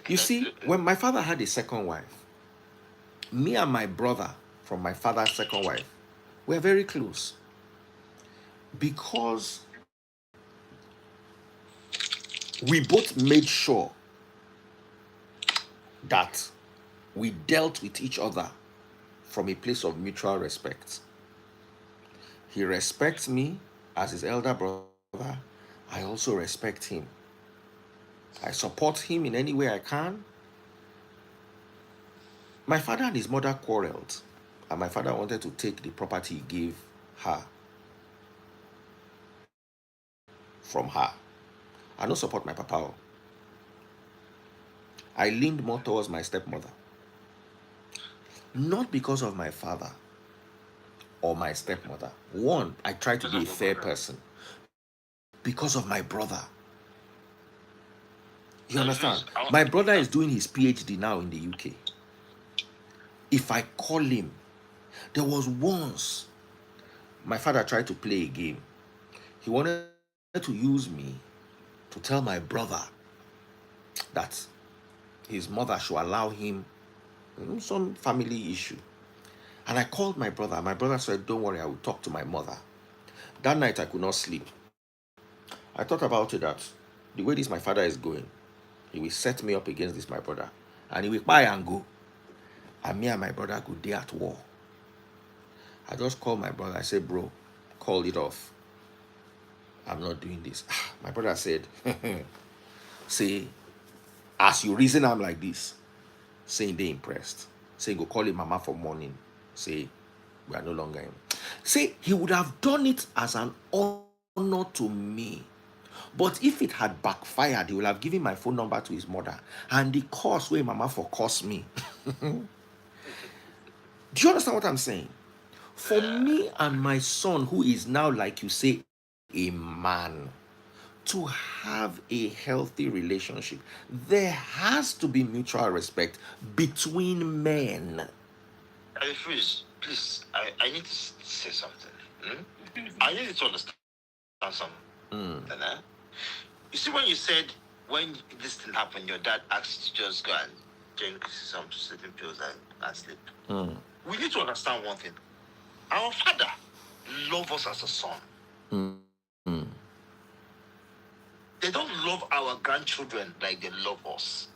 You see, when my father had a second wife, me and my brother from my father's second wife were very close, because we both made sure that we dealt with each other from a place of mutual respect. He respects me as his elder brother. I also respect him. I support him in any way I can. My father and his mother quarreled, and my father wanted to take the property he gave her from her. I don't support my papa. I leaned more towards my stepmother. Not because of my father or my stepmother. One, I try to be a fair person. Because of my brother. You understand? My brother is doing his PhD now in the UK. If I call him, there was once my father tried to play a game. He wanted to use me to tell my brother that his mother should allow him some family issue. And I called my brother. My brother said, don't worry, I will talk to my mother. That night I could not sleep. I thought about it, that the way this my father is going, he will set me up against this my brother, and he will buy and go. And me and my brother go there at war. I just called my brother. I said, bro, call it off. I'm not doing this. My brother said, say, as you reason I'm like this, saying they impressed. Say, go call him mama for morning. Say, we are no longer him. Say, he would have done it as an honor to me. But if it had backfired, he would have given my phone number to his mother. And the cost where mama for cost me. Do you understand what I'm saying? For me and my son, who is now, like you say, a man, to have a healthy relationship, there has to be mutual respect between men. Please, I need to say something. I need to understand something. You see, when you said, when this thing happened, your dad asked you to just go and drink some sleeping pills and sleep. We need to understand one thing. Our father loves us as a son. They don't love our grandchildren like they love us.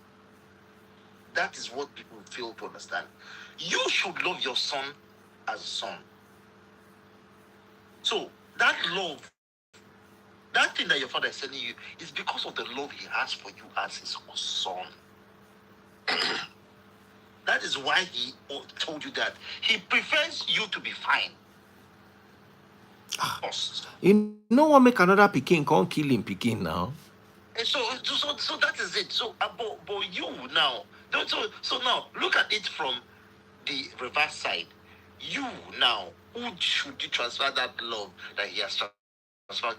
That is what people fail to understand. You should love your son as a son. So that love, that thing that your father is telling you, is because of the love he has for you as his son. That is why he told you that he prefers you to be fine. You know what make another Peking can't kill him Peking now? And so that is it. So, but you now, so now look at it from the reverse side. You now, who should you transfer that love that he has transferred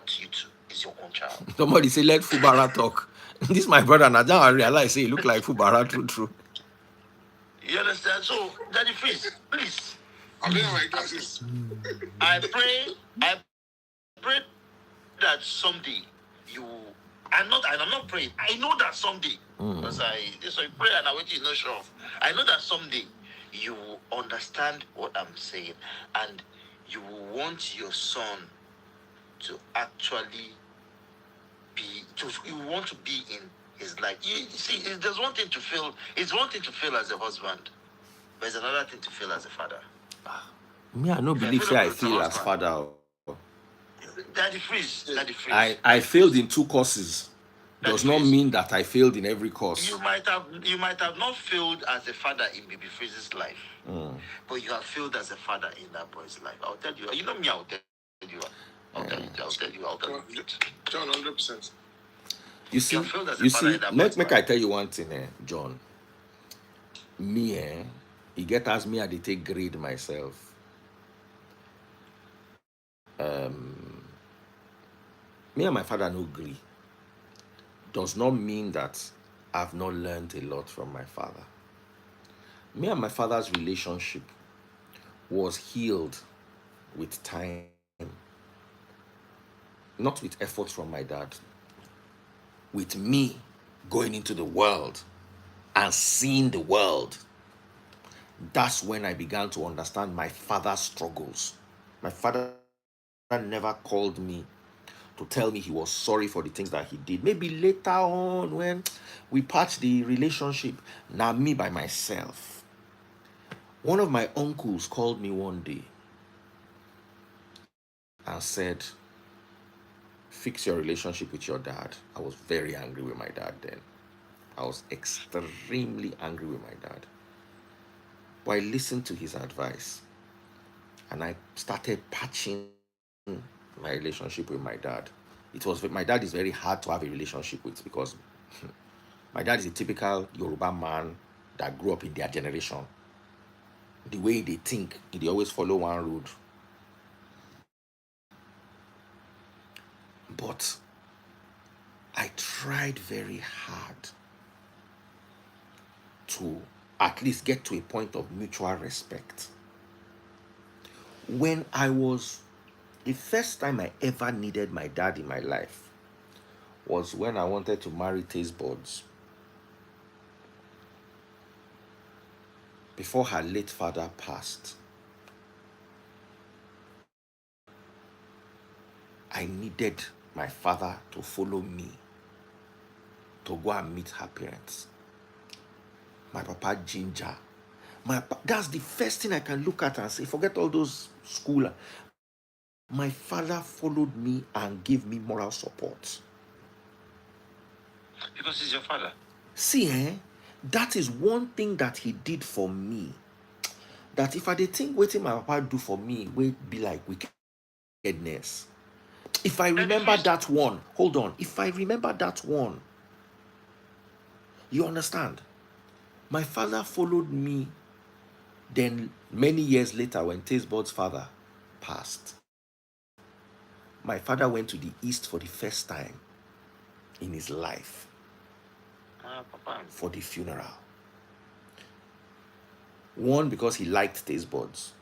to you to? is your own child. Somebody say, let Fubara talk. This my brother, and I realize, say, he look like Fubara, true. You understand? So, Daddy Freeze, please. I'll wear my glasses. I pray that someday you. I'm not praying. I know that someday, because so I pray and I wait, you know, sure of. I know that someday you will understand what I'm saying, and you will want your son to actually you want to be in his life. You see, there's one thing to feel. It's one thing to feel as a husband, but it's another thing to feel as a father. Me, I no believe say I feel as father. Daddy Freeze. I failed in 2 courses. Does not mean that I failed in every course. You might have not failed as a father in Baby Freeze's life, but you have failed as a father in that boy's life. I'll tell you. You know me. I'll tell you. I'll tell you. John, 100%. You see, make I tell you one thing, John. Me, he get as me, I dey take grade myself. Me and my father no agree. Does not mean that I've not learned a lot from my father. Me and my father's relationship was healed with time, not with effort from my dad. With me going into the world and seeing the world, that's when I began to understand my father's struggles. My father never called me to tell me he was sorry for the things that he did. Maybe later on when we patched the relationship, now me by myself. One of my uncles called me one day and said, fix your relationship with your dad. I was very angry with my dad then. I was extremely angry with my dad. But I listened to his advice and I started patching my relationship with my dad. My dad is very hard to have a relationship with because my dad is a typical Yoruba man that grew up in their generation. The way they think, they always follow one road. But I tried very hard to at least get to a point of mutual respect. When the first time I ever needed my dad in my life was when I wanted to marry Taste Buds. Before her late father passed, I needed my father to follow me to go and meet her parents. My papa ginger. That's the first thing I can look at and say, forget all those school. My father followed me and gave me moral support. Because he's your father. See, that is one thing that he did for me. That if I did think waiting my papa do for me, will be like wickedness. If I remember that one, hold on. If I remember that one, you understand? My father followed me. Then many years later, when Taste Bud's father passed, my father went to the East for the first time in his life for the funeral. One, because he liked Taste Buds.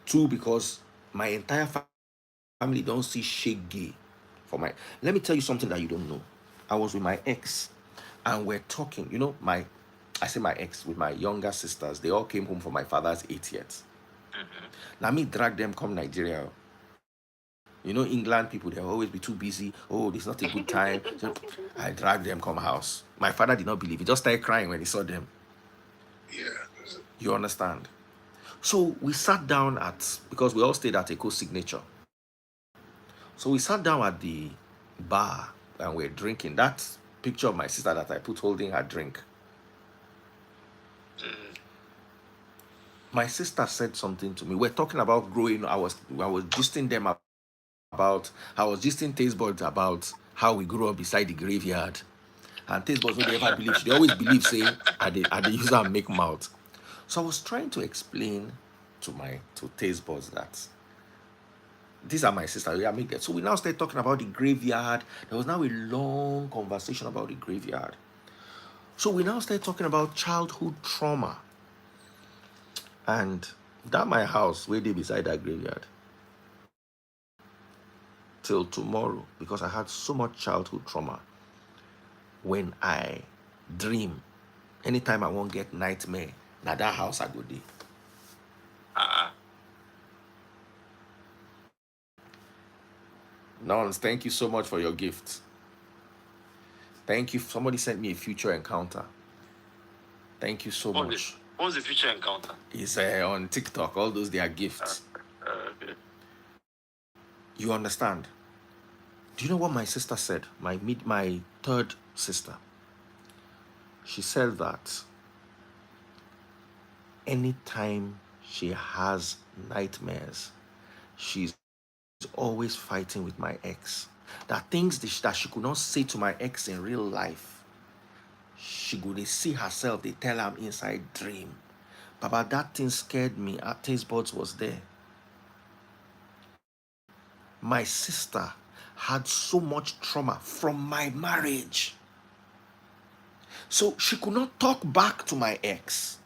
Two, because my entire family don't see shege for my. Let me tell you something that you don't know. I was with my ex, and we're talking. You know, I say my ex with my younger sisters. They all came home for my father's 80th. Now me drag them come Nigeria. You know, England people, they'll always be too busy. Oh, this is not a good time. So I dragged them come house. My father did not believe. He just started crying when he saw them. Yeah. You understand? So we sat down because we all stayed at Eco Signature. So we sat down at the bar and we're drinking. That picture of my sister that I put holding her drink. My sister said something to me. We're talking about growing. I was gisting them about. I was gisting Taste Buds about how we grew up beside the graveyard. And Taste Buds, they ever believe. They always believe, say, I they use and make mouth. So I was trying to explain to Taste Buds that These are my sisters. Yeah, make that. So we now start talking about the graveyard. There was now a long conversation about the graveyard. So we now start talking about childhood trauma. And that my house where they beside that graveyard till tomorrow, because I had so much childhood trauma. When I dream, anytime I won't get nightmare, now that house I go there. Nons, thank you so much for your gift. Thank you. Somebody sent me a future encounter. Thank you so much. What's the future encounter? It's on TikTok. All those, they are gifts. Okay. You understand? Do you know what my sister said? My third sister. She said that anytime she has nightmares, she's always fighting with my ex. That things that she could not say to my ex in real life, she could see herself, they tell her inside dream. Baba, that thing scared me. Our taste buds was there. My sister had so much trauma from my marriage. So she could not talk back to my ex.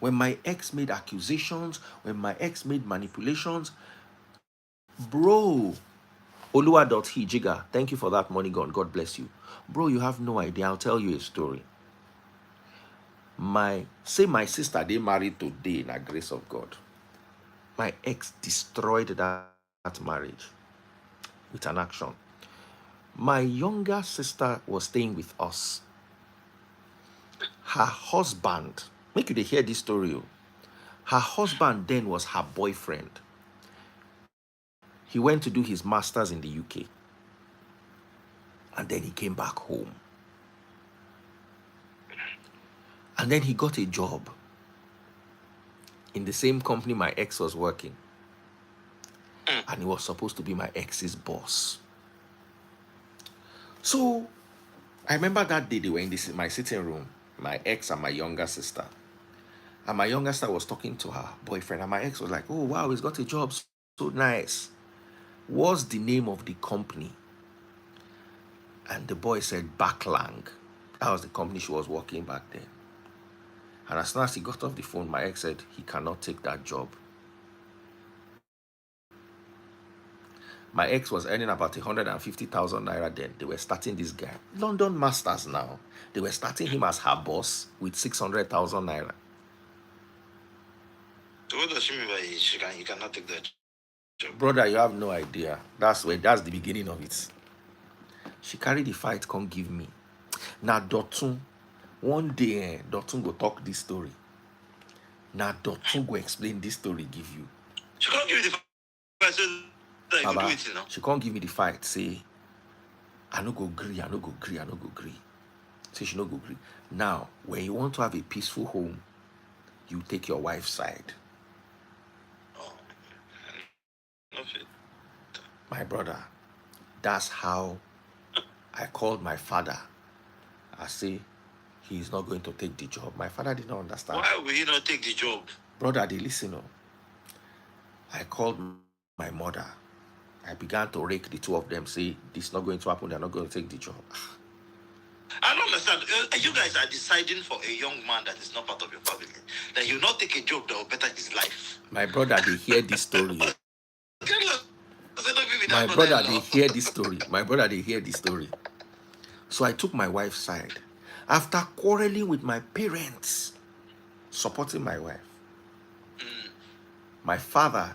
When my ex made accusations, when my ex made manipulations, bro, Olua.he Jigga, thank you for that money, God bless you. Bro, you have no idea. I'll tell you a story. My sister, they married today in the grace of God. My ex destroyed that marriage with an action. My younger sister was staying with us. Her husband, make you to hear this story. Her husband then was her boyfriend. He went to do his master's in the UK. And then he came back home. And then he got a job in the same company my ex was working. And he was supposed to be my ex's boss. So I remember that day they were in my sitting room, my ex and my younger sister. And my younger sister was talking to her boyfriend. And my ex was like, oh, wow, he's got a job. So nice. What's the name of the company? And the boy said, Backlang. That was the company she was working back then. And as soon as he got off the phone, my ex said he cannot take that job. My ex was earning about 150,000 naira then. They were starting this guy. London Masters now. They were starting him as her boss with 600,000 naira. So what does she mean by he cannot take that job? Brother, you have no idea. That's the beginning of it. She carried the fight, come give me. Now Dotun, one day Dotun go talk this story. Now Dotun go explain this story, give you. She can't give you the fight, so that you do it, you know? She can't give me the fight. Say, I no go agree, I no go agree, I no go agree. Say she no go agree. Now, when you want to have a peaceful home, you take your wife's side. Oh, okay. My brother, that's how I called my father. I say, he's not going to take the job. My father did not understand. Why will he not take the job? Brother, they listen up. I called my mother. I began to rake the two of them, say, this is not going to happen, they're not going to take the job. I don't understand. You guys are deciding for a young man that is not part of your family, that you not take a job that will better his life. My brother, they hear this story. My brother, they hear this story. My brother, they hear this story. So I took my wife's side. After quarreling with my parents, supporting my wife, my father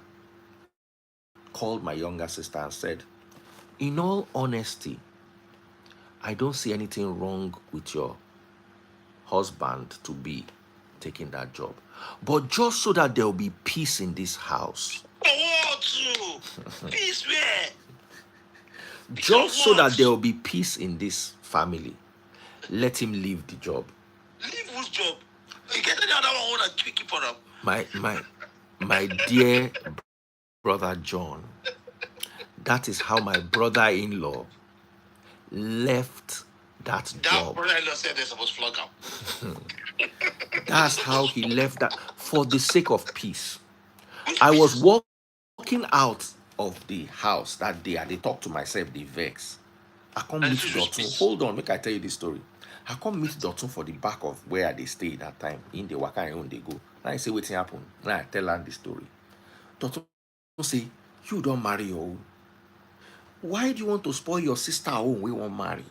called my younger sister and said, in all honesty, I don't see anything wrong with your husband to be taking that job. But just so that there will be peace in this house. Peace where? Just so that there will be peace in this family, let him leave the job. Leave whose job? You get any other one that keep on up? My dear brother John, that is how my brother-in-law left that job. That brother-in-law said they're supposed to flog him. That's how he left that, for the sake of peace. I was walking out of the house that day, and they talk to myself, they vex. I come And meet fish Dotun. was Hold on, make I tell you this story. I come meet Dotun for the back of where they stay that time. In the waka and they go. Now I say wetin happen. Now I tell her the story. Dotun say, you don't marry your own. Why do you want to spoil your sister own? We won't marry.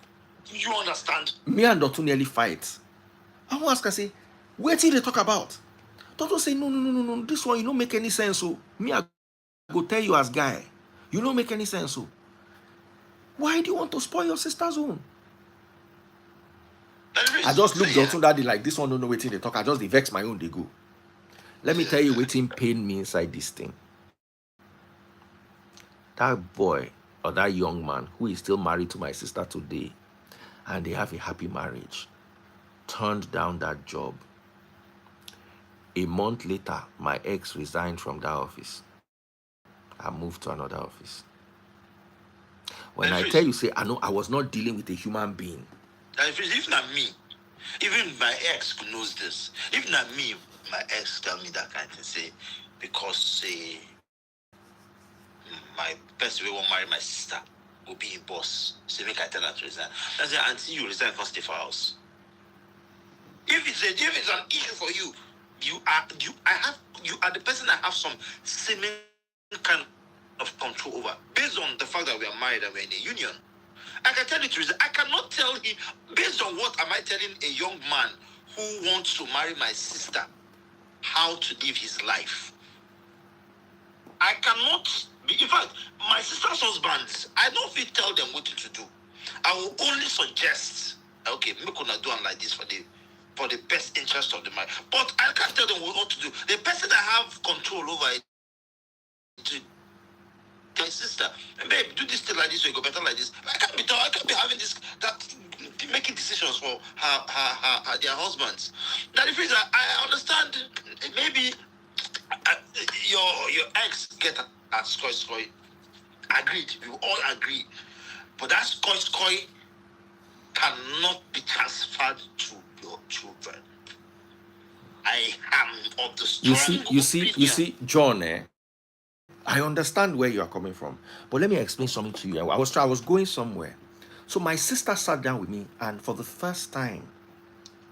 You understand? Me and Dotun nearly fight. I want ask her, say, where did they talk about? Dotun say, no. This one, you don't make any sense. So me, I go tell you as guy. You don't make any sense. So why do you want to spoil your sister's own? I just look Dotun that day like this one don't know wetin they talk. I just dey vex my own, they go. Let me tell you wetin pain me inside this thing. That boy or that young man who is still married to my sister today, and they have a happy marriage, turned down that job. A month later, my ex resigned from that office. I moved to another office. When I tell you, say, I know I was not dealing with a human being. If not me, even my ex knows this. If not me, my ex tell me that kind of thing. Say, because say my best way will marry my sister will be a boss. So make I tell her to resign. I say, until you resign, first stay for house. If it's an issue for you, you are the person that have some similar kind of control over, based on the fact that we are married and we're in a union. I can tell you to resign. I cannot tell him based on what am I telling a young man who wants to marry my sister how to live his life. I cannot be, in fact, my sister's husbands, I don't fit tell them what to do. I will only suggest, okay, make una do like this for the best interest of the man. But I can't tell them what to do. The person that have control over it, my sister, babe, do this thing like this, so you go better like this. I can't be having this, that, making decisions for their husbands. Now the thing is, I understand maybe your ex get a scoy. Agreed, we all agree. But that scoy cannot be transferred to your children. I am of the strong You see, John, I understand where you are coming from, but let me explain something to you. I was going somewhere. So my sister sat down with me, and for the first time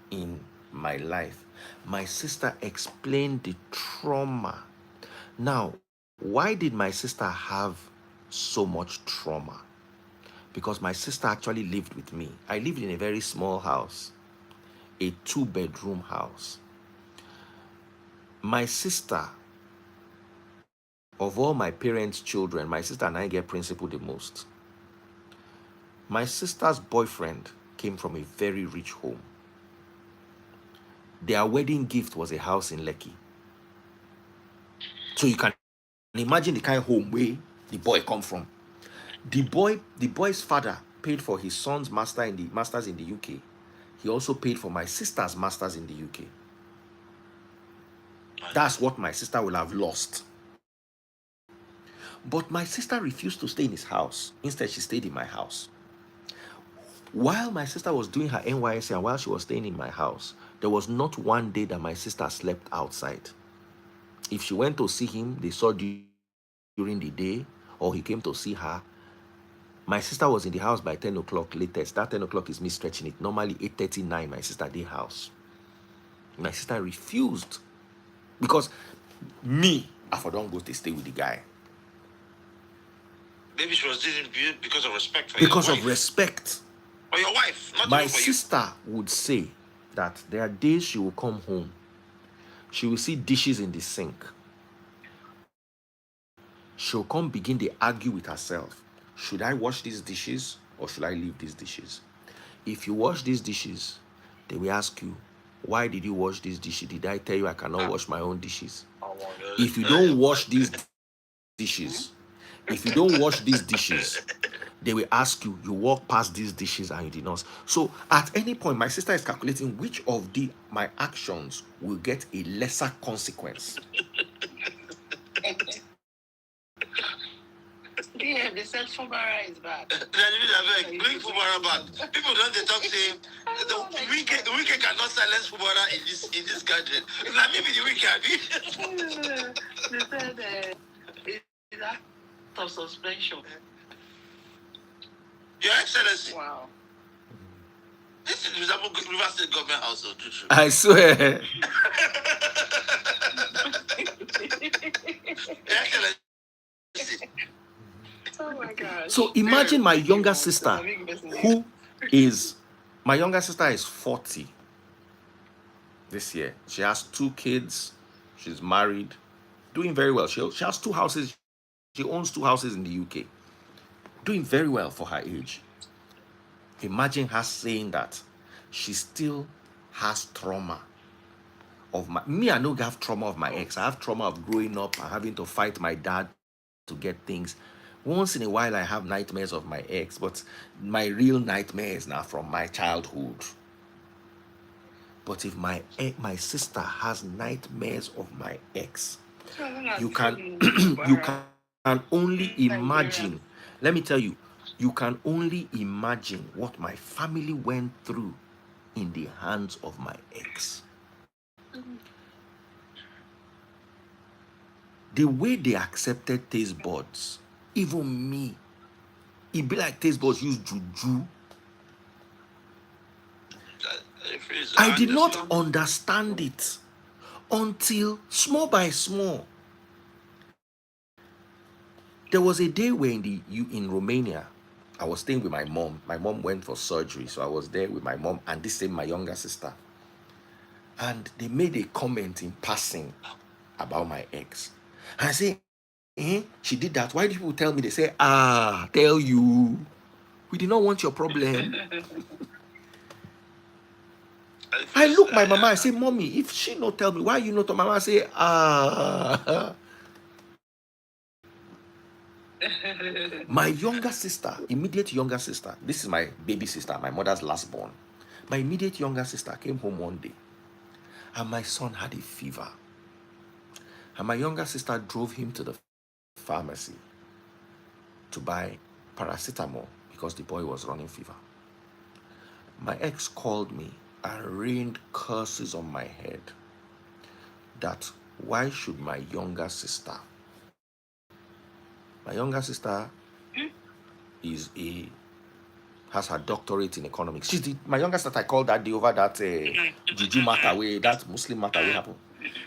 in my life, my sister explained the trauma. Now, why did my sister have so much trauma? Because my sister actually lived with me. I lived in a very small house, a 2-bedroom house. My sister, of all my parents' children, my sister and I get principal the most. My sister's boyfriend came from a very rich home. Their wedding gift was a house in Lekki. So you can imagine the kind of home where the boy come from. The boy's father paid for his son's masters in the UK. He also paid for my sister's masters in the UK. That's what my sister will have lost. But my sister refused to stay in his house. Instead, she stayed in my house. While my sister was doing her NYSC and while she was staying in my house, there was not one day that my sister slept outside. If she went to see him, they saw during the day, or he came to see her. My sister was in the house by 10 o'clock latest. That 10 o'clock is me stretching it. Normally 8:39, my sister did house. My sister refused. Because me, I don't go to stay with the guy. Maybe she was doing it because of respect for because your wife. Of respect. For your wife, not my for sister would say that there are days she will come home. She will see dishes in the sink. She'll come begin to argue with herself. Should I wash these dishes or should I leave these dishes? If you wash these dishes, they will ask you, why did you wash these dishes? Did I tell you I cannot wash my own dishes? If you don't wash these dishes, they will ask you, you walk past these dishes and you did not. So at any point, my sister is calculating which of my actions will get a lesser consequence. Yeah, they said Fubara is bad. Bring Fubara back. People don't talk say the wicked cannot silence Fubara in this gathering. Now maybe the wicked. They said of suspension. Your Excellency. Wow. This is River State Government House. I swear. Your Excellency. Oh my gosh. So imagine my younger sister, who is, my younger sister is 40 this year. She has 2 kids. She's married, doing very well. She has 2 houses. She owns 2 houses in the UK. Doing very well for her age. Imagine her saying that she still has trauma of me. I don't have trauma of my ex. I have trauma of growing up and having to fight my dad to get things. Once in a while, I have nightmares of my ex, but my real nightmares now from my childhood. But if my sister has nightmares of my ex, you can you can only imagine. Let me tell you, you can only imagine what my family went through in the hands of my ex. The way they accepted taste buds, even me, it be like taste buds use juju. I did not understand it until small by small. There was a day where in Romania, I was staying with my mom. My mom went for surgery, so I was there with my mom and this same my younger sister. And they made a comment in passing about my ex. And I say, she did that. Why do people tell me? They say, tell you. We did not want your problem. I look my mama, I say, mommy, if she not tell me, why you not? Mama say, My younger sister, immediate younger sister, this is my baby sister, my mother's last born. My immediate younger sister came home one day and my son had a fever. And my younger sister drove him to the pharmacy to buy paracetamol because the boy was running fever. My ex called me and rained curses on my head that why should my younger sister has her doctorate in economics. She's my younger sister. I called that day over that juju matter way, that Muslim matter way happened.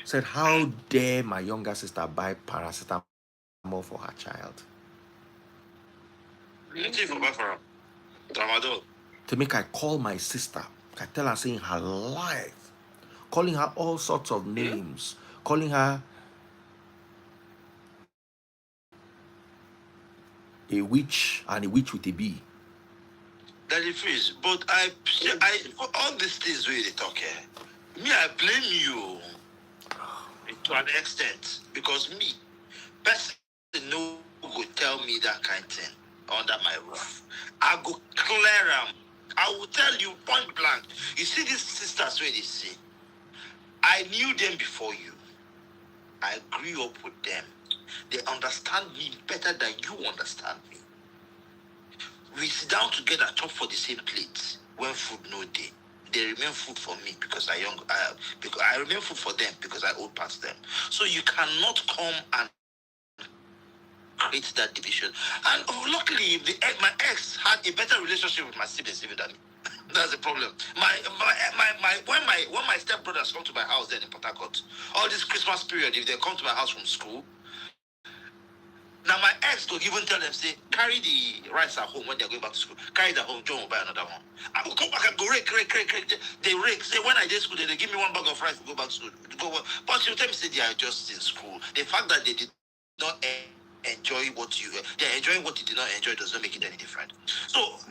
Said, how dare my younger sister buy paracetamol for her child? To make I call my sister, I tell her saying her life, calling her all sorts of names, calling her a witch and a witch with a B. Daddy Freeze, but I for all these things where they talk here, me I blame you to an extent because me, person no go tell me that kind of thing under my roof. I go clear them. I will tell you point blank. You see these sisters where they say, I knew them before you. I grew up with them. They understand me better than you understand me. We sit down together, chop for the same plate when food no day. They remain food for me because because I remain food for them because I old past them. So you cannot come and create that division. And luckily, my ex had a better relationship with my siblings even than me. That's the problem. When my stepbrothers come to my house then in Port Harcourt, all this Christmas period, if they come to my house from school, now my ex could even tell them, say, carry the rice at home when they're going back to school. Carry that home, John will buy another one. I will come back and go rake. They rake. Say, when I did school, they give me one bag of rice to go back to school. But she'll tell me, say, they are just in school. The fact that they did not enjoy what they're enjoying what you did not enjoy does not make it any different. So, to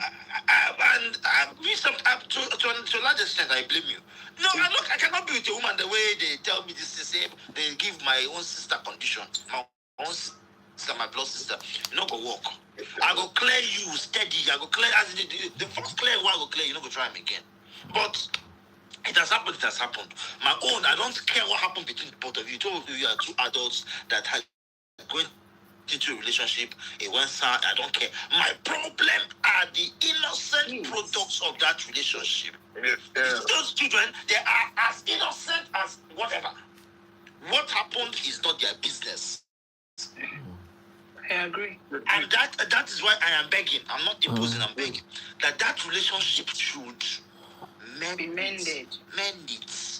a large extent, I blame you. No, I cannot be with a woman the way they tell me this. They give my own sister condition. My own sister, my blood sister, you not go walk. I go clear you steady. I go clear as the first clear one I go clear, you not go try him again. But it has happened, My own, I don't care what happened between both of you. Two of you are two adults that are going into a relationship, it went sour, I don't care. My problem are the innocent products of that relationship. Those children, they are as innocent as whatever. What happened is not their business. I agree. And that is why I am begging. I'm not imposing, I'm begging. That relationship should Be mended. Mend it.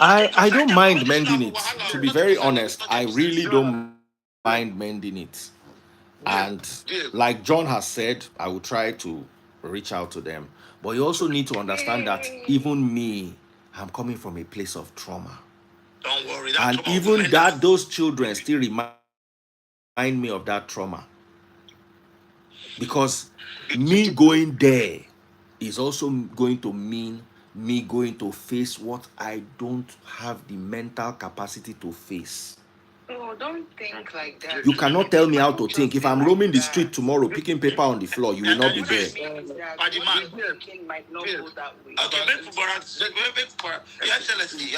I don't mind mending it. To be very honest, I really don't mind mending it. And like John has said, I will try to reach out to them. But you also need to understand that even me, I'm coming from a place of trauma. Don't worry. And even that, those children still remind me of that trauma. Because me going there is also going to mean me going to face what I don't have the mental capacity to face. Oh, don't think like that. You cannot tell me how to think. If I'm roaming the street tomorrow, picking paper on the floor, you will not be there.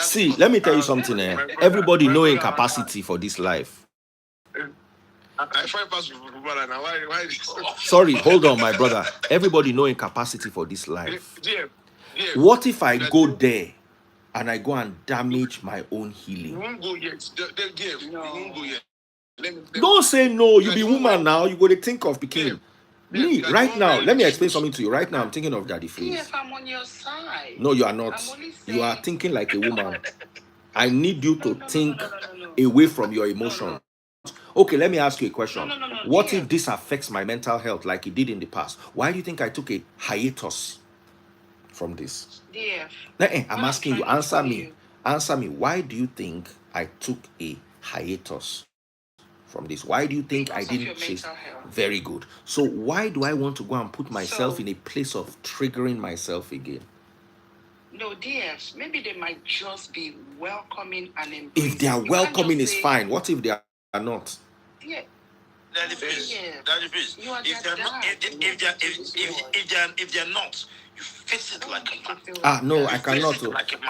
See, let me tell you something. Everybody knowing capacity for this life. Sorry, hold on, my brother. Everybody knowing capacity for this life. What if I go there and I go and damage my own healing? You won't go yet. You won't go yet. Don't say no. You be woman now. You go to think of picking. Me, right now, let me explain something to you. Right now, I'm thinking of Daddy Freeze. Yes, I'm on your side. No, you are not. You are thinking like a woman. I need you to think away from your emotions. Okay, let me ask you a question. What if this affects my mental health like it did in the past? Why do you think I took a hiatus from this? I'm asking you, answer me. Answer me. Why do you think I took a hiatus from this? Why do you think I didn't chase? Very good. So why do I want to go and put myself in a place of triggering myself again? No, DF, maybe they might just be welcoming and embracing. If they are welcoming, is fine. What if they are not? Yeah. Daddy Freeze. If they're not, you face it like a man. No, I cannot.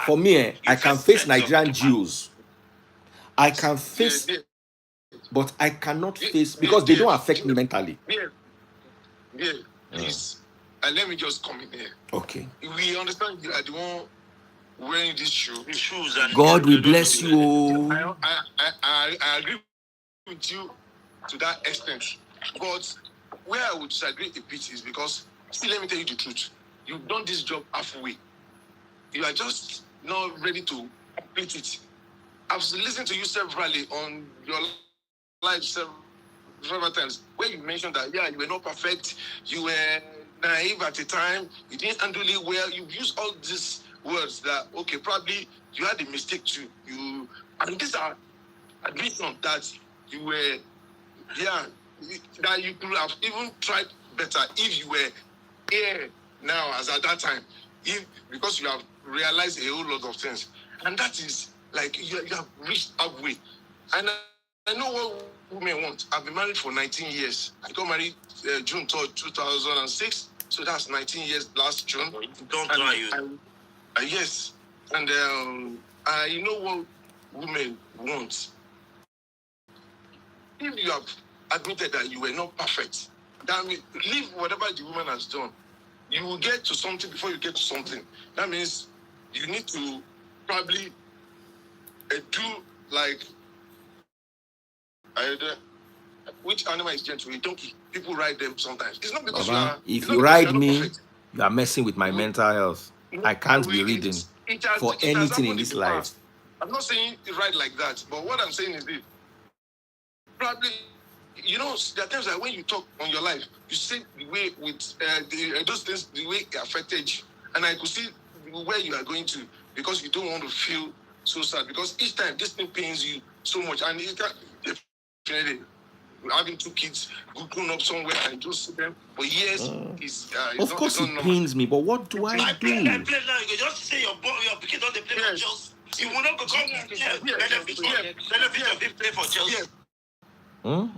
For me, I can face Nigerian Jews. I can face, but I cannot face because they don't affect me mentally. Please. And let me just come in here. Okay. We understand you are the one wearing these shoes. And God will bless you. I agree with you to that extent. But where I would disagree a bit is because, see, let me tell you the truth. You've done this job halfway. You are just not ready to complete it. I've listened to you severally on your live several times where you mentioned that, you were not perfect. You were naive at the time. You didn't handle it well. You used all these words that, okay, probably you had a mistake too. And these are admission that you were, that you could have even tried better if you were here now as at that time, because you have realized a whole lot of things. And that is like you have reached halfway. And I know what women want. I've been married for 19 years. I got married June 3rd, 2006. So that's 19 years last June. Don't lie you. Yes. And I know what women want. If you have admitted that you were not perfect, that means leave whatever the woman has done. You will get to something before you get to something. That means you need to probably do like which animal is gentle? A donkey. People ride them sometimes. It's not because if you ride me, you are messing with my mental health. I can't be reading for anything in this life. I'm not saying ride like that, but what I'm saying is this. Probably, there are times that when you talk on your life, you say the way with those things, the way it affected you. And I could see where you are going to because you don't want to feel so sad. Because each time this thing pains you so much. And you can't definitely having two kids, grown up somewhere and just see them. But yes, of course it pains me, but what do I do? I play now. You just say your kid don't play for Chelsea. You will not become benefit of him play for Chelsea. God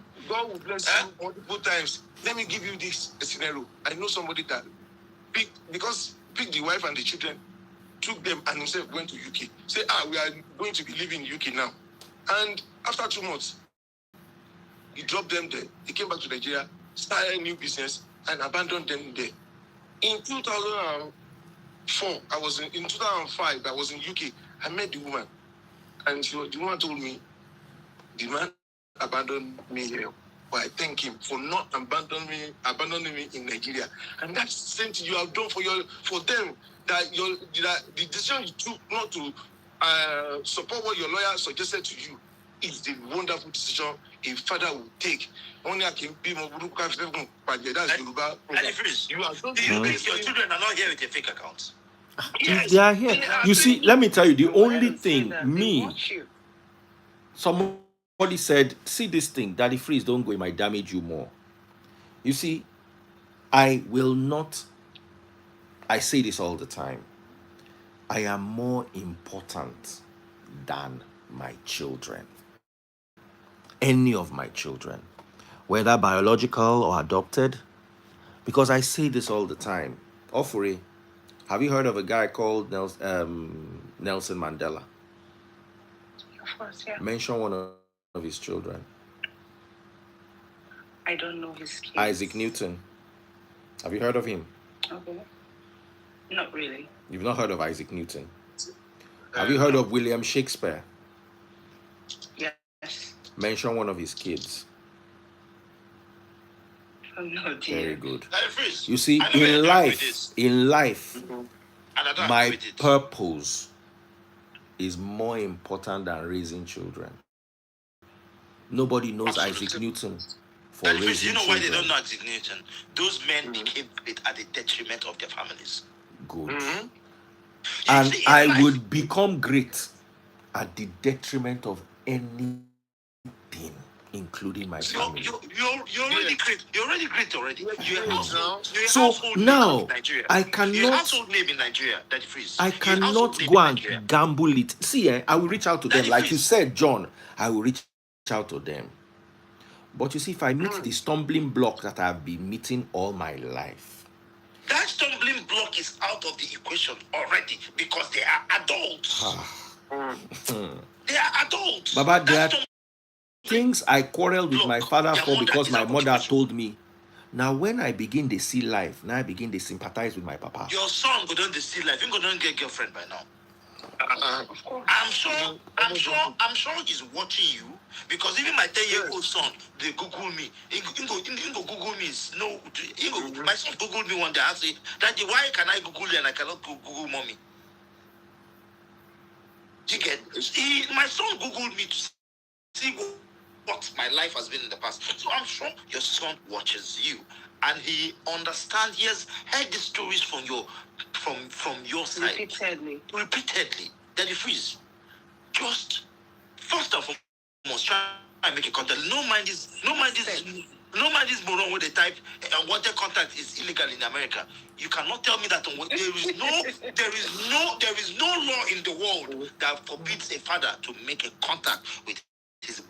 will bless you multiple times. Let me give you this scenario. I know somebody that picked the wife and the children, took them and himself went to UK. Say, we are going to be living in UK now. And after 2 months, he dropped them there. He came back to Nigeria, started a new business, and abandoned them there. In 2004, in 2005, I was in UK. I met the woman. And the woman told me, the man abandoned me here. but I thank him for not abandoning me in Nigeria. And that's the same thing you have done for them. That the decision you took not to support what your lawyer suggested to you is the wonderful decision a father will take. Only I can be more group that's Yoruba. You are your children are not here with a fake account. Yes, they are here. You see, let me tell you, the only thing, somebody said, see this thing, Daddy Freeze, don't go, it might damage you more. You see, I will not, I say this all the time, I am more important than my children. Any of my children, whether biological or adopted, because I say this all the time. Ofuri, have you heard of a guy called Nelson Mandela? Of course, yeah. Mention one of his children. I don't know his kids. Isaac Newton. Have you heard of him? Okay. Not really. You've not heard of Isaac Newton? Have you heard of William Shakespeare? Yes. Mention one of his kids. Oh, no, dear. Very good. You see, in life, my purpose is more important than raising children. Nobody knows Isaac Newton for raising children. You know why they don't know Isaac Newton? Those men became great at the detriment of their families. Good. And I would become great at the detriment of anything, including my family. You're already great. You're already great already. So now I cannot. Your household name in Nigeria, Daddy Freeze. I cannot go and gamble it. See, I will reach out to them, like you said, John. I will reach out to them. But you see, if I meet the stumbling block that I've been meeting all my life, that stumbling block is out of the equation already because they are adults. They are adults. Baba, there are things I quarreled with my father for because my mother told me. Now, when I begin to see life, now I begin to sympathize with my papa. Your son go down to see life. You go down get a girlfriend by now. I'm sure he's watching you because even my 10-year-old son, they Google me. He go Google me. No, my son Google me one day. I say, Daddy, why can I Google you and I cannot Google mommy? You get? My son Googled me to see what my life has been in the past. So I'm sure your son watches you and he understands. He has heard the stories from your side repeatedly. Daddy Freeze, just first and foremost try and make a contact. No mind this moron with the type wanted contact is illegal in America. You cannot tell me that there is no law in the world that forbids a father to make a contact with his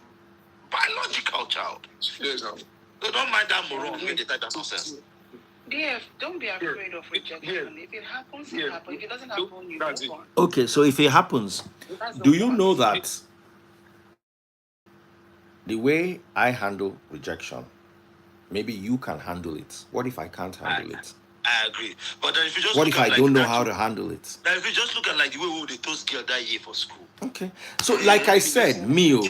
biological child. Yes, so don't mind that moron with the type of nonsense. DF, don't be afraid of rejection. If it happens, it happens. If it doesn't happen, you move on. Okay, so if it happens, do you know that the way I handle rejection, maybe you can handle it? What if I can't handle it? I agree. But then if you just what if I don't know how to handle it? Then if you just look at like the way we toast girl that year for school. Okay. So like I said, Mio.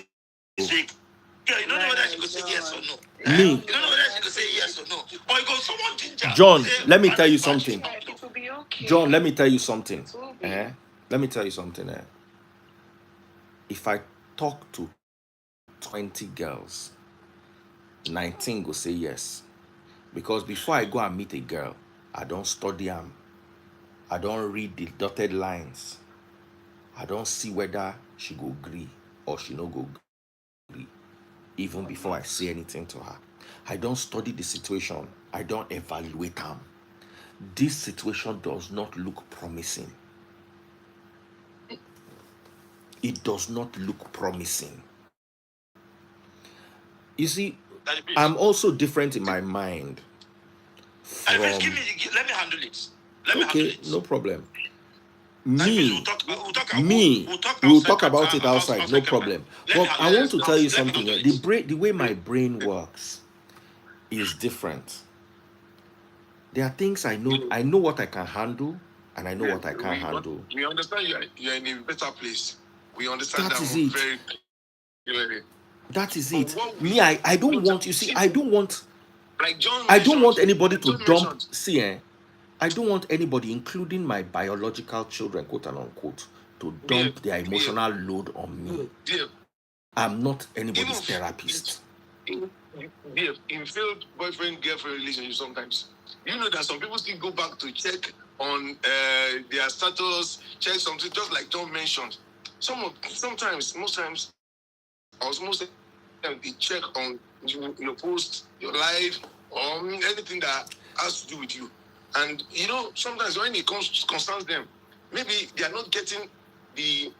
Yeah, you don't know whether she could say yes or no. Me. You don't know whether she could say yes or no. Or you go, someone ginger. John, let me tell you something. It will be okay. John, let me tell you something. Let me tell you something. If I talk to 20 girls, 19 go say yes. Because before I go and meet a girl, I don't study them. I don't read the dotted lines. I don't see whether she go agree or she no go agree. Even before I say anything to her, I don't study the situation. I don't evaluate them. This situation does not look promising. It does not look promising. You see, I'm also different in my mind. Let me handle it. Okay, no problem. We'll talk about it outside, no problem. But I want to tell you something. The way my brain works is different. There are things I know what I can handle, and I know what I can't handle. We understand you're in a better place. We understand that is it. very clearly. That is of it. what Me, we I don't don't have want, you to see, see. I don't want Like John anybody mentioned, to John dump, mentioned, see, I don't want anybody, including my biological children, quote and unquote, to dear, dump their dear, emotional load on me. dear, I'm not even anybody's if therapist. in failed boyfriend girlfriend relationship, sometimes you know that some people still go back to check on their status, check something, just like John mentioned. Sometimes, most times, or most times, they check on your post, your life, or anything that has to do with you. And you know, sometimes when it concerns them, maybe they are not getting the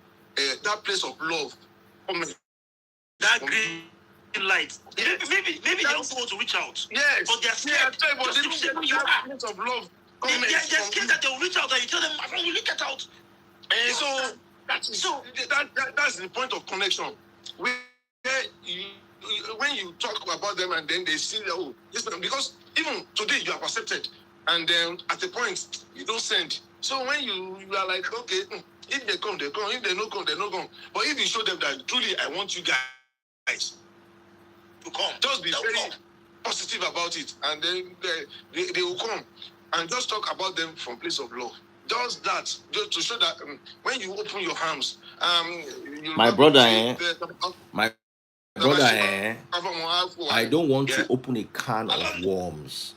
that place of love from That green light. Maybe they also want to reach out. yes, But they're scared. yeah, but Just they to don't say get who you that are. place of love. They're scared that they'll reach out and you tell them, my friend, will you get out? And so that's the point of connection. Where you, when you talk about them and then they see that, oh, listen, because even today you have accepted, and then at a point you don't send. So when you are like, okay, if they come, they come. If they don't come, they don't come. But if you show them that truly I want you guys to come, just be very positive about it, and then they will come, and just talk about them from place of love. Just that, just to show that when you open your arms, My brother, my brother, I don't want to open a can of worms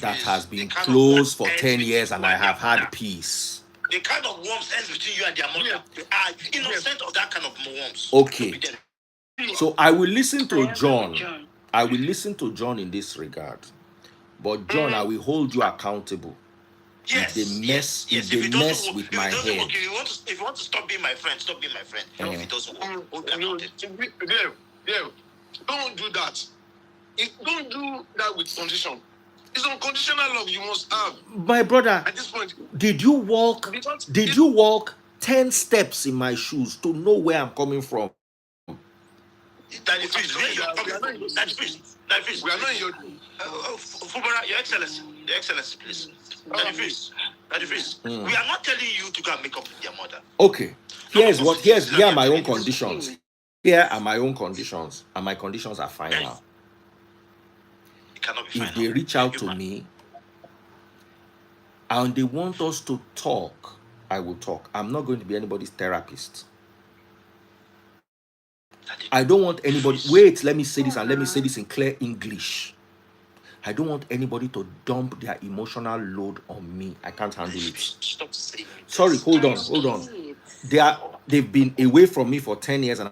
that has been closed for 10 years and I have had peace. The kind of worms ends between you and their mother. They are innocent of that kind of worms. Okay. So I will listen to John. I will listen to John in this regard. But John, I will hold you accountable. Yes, if they mess with my head. If you want to stop being my friend, stop being my friend. If it doesn't work, don't do that. Don't do that with condition. It's unconditional love you must have. My brother, at this point, did you walk 10 steps in my shoes to know where I'm coming from? That is where you are coming from. That is we are not in your Fubara, your excellency, please. That is we are not telling you to go and make up with your mother. Okay. Here are my own conditions. Here are my own conditions. And my conditions are final. It cannot be final. If they reach out to me and they want us to talk, I will talk. I'm not going to be anybody's therapist. I don't want anybody. Wait, let me say this, and let me say this in clear English. I don't want anybody to dump their emotional load on me. I can't handle it. Stop saying it. Sorry, hold on. They've been away from me for 10 years and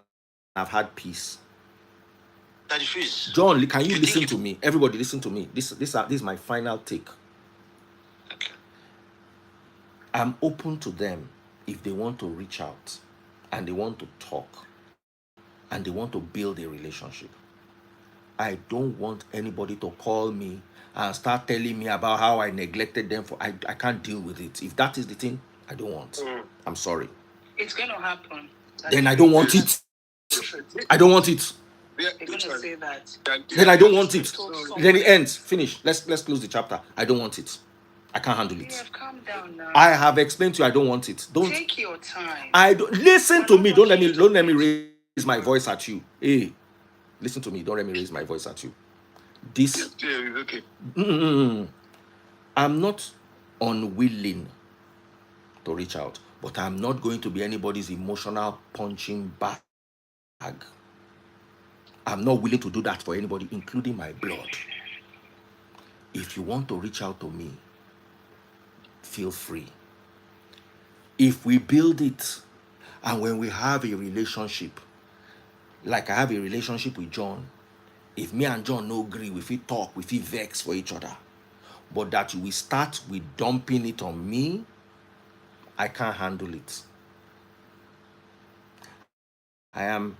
I've had peace. John, can you listen to me? Everybody listen to me. This is my final take. Okay. I'm open to them if they want to reach out and they want to talk and they want to build a relationship. I don't want anybody to call me and start telling me about how I neglected them. I can't deal with it. If that is the thing, I don't want. I'm sorry. It's going to happen. Then I don't want it. I don't want it. They're going to say that. Then I don't want it. Then it ends. Finish. Let's close the chapter. I don't want it. I can't handle it. Calm down now. I have explained to you I don't want it. Don't take your time. I don't listen to me. Don't let me raise my voice at you. Hey, listen to me. Don't let me raise my voice at you. This okay. I'm not unwilling to reach out, but I'm not going to be anybody's emotional punching bag. I'm not willing to do that for anybody, including my blood. If you want to reach out to me, feel free. If we build it, and when we have a relationship, like I have a relationship with John, if me and John no agree, we feel talk, we feel vex for each other. But that we start with dumping it on me, I can't handle it. I am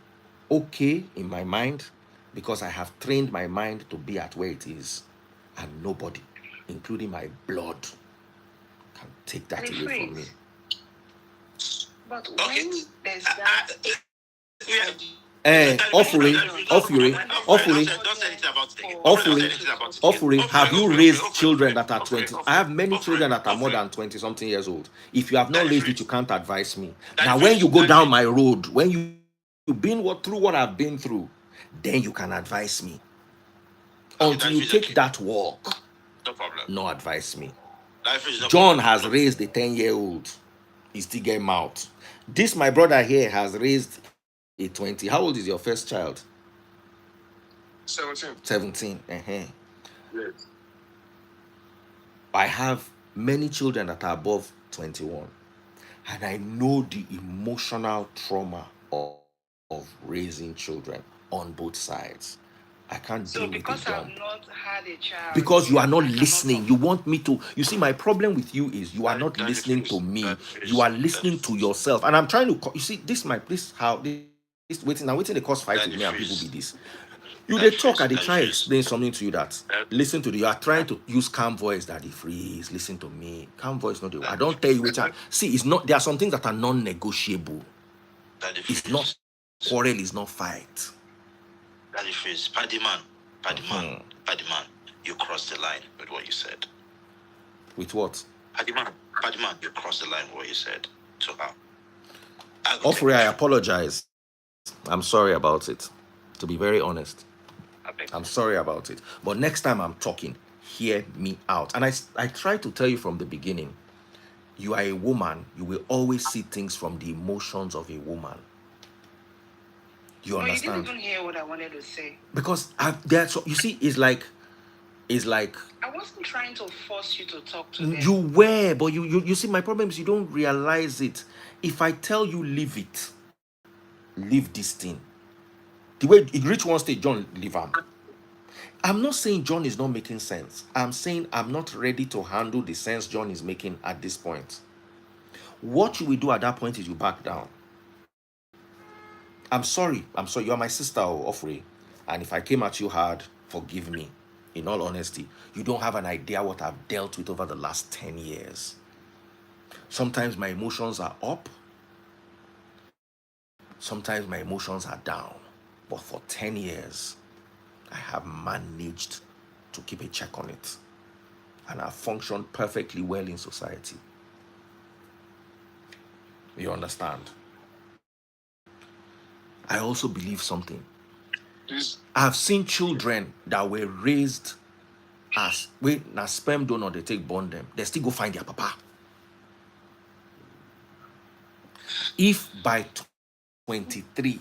okay in my mind because I have trained my mind to be at where it is, and nobody, including my blood, can take that away from me. But when there's that offering, have you raised children that are 20? I have many children that are more than 20 something years old. If you have not raised it, you can't advise me. Now when you go down my road, when you been through what I've been through, then you can advise me. Until you take that walk, no problem. No advise me. No John has raised a 10-year-old. He still get mouth. This my brother here has raised a 20. How old is your first child? 17. 17. Yes. I have many children that are above 21. And I know the emotional trauma of raising children on both sides. I can't deal with it. Because I've not had a child. Because you are not listening. You want me to. You see, my problem with you is you are not listening to me. You are listening to yourself. And I'm trying to. You see, this waiting. I'm waiting to cause fight with me and people be this. You they talk and they try to explain something to you that listen to you are trying to use calm voice that they freeze. Listen to me. Calm voice, not the I don't tell you which are. See, it's not. There are some things that are non-negotiable. It's not quarrel. It's not fight. Daddy freeze. Paddy man. You crossed the line with what you said. With what? Paddy man, you crossed the line with what you said to her. Offrey, I apologize. I'm sorry about it. To be very honest, I'm sorry about it. But next time I'm talking, hear me out. And I try to tell you from the beginning, you are a woman. You will always see things from the emotions of a woman. You understand? You didn't even hear what I wanted to say. Because you see, it's like I wasn't trying to force you to talk to them. You were, but you see, my problem is you don't realize it. If I tell you leave it, leave this thing. The way it reached one stage, John, leave him. I'm not saying John is not making sense. I'm saying I'm not ready to handle the sense John is making at this point. What you will do at that point is you back down. I'm sorry. You are my sister, Offrey. And if I came at you hard, forgive me. In all honesty, you don't have an idea what I've dealt with over the last 10 years. Sometimes my emotions are up. Sometimes my emotions are down. But for 10 years, I have managed to keep a check on it. And I've functioned perfectly well in society. You understand? I also believe something. I've seen children that were raised as sperm donor, they take born them. They still go find their papa. If by 23,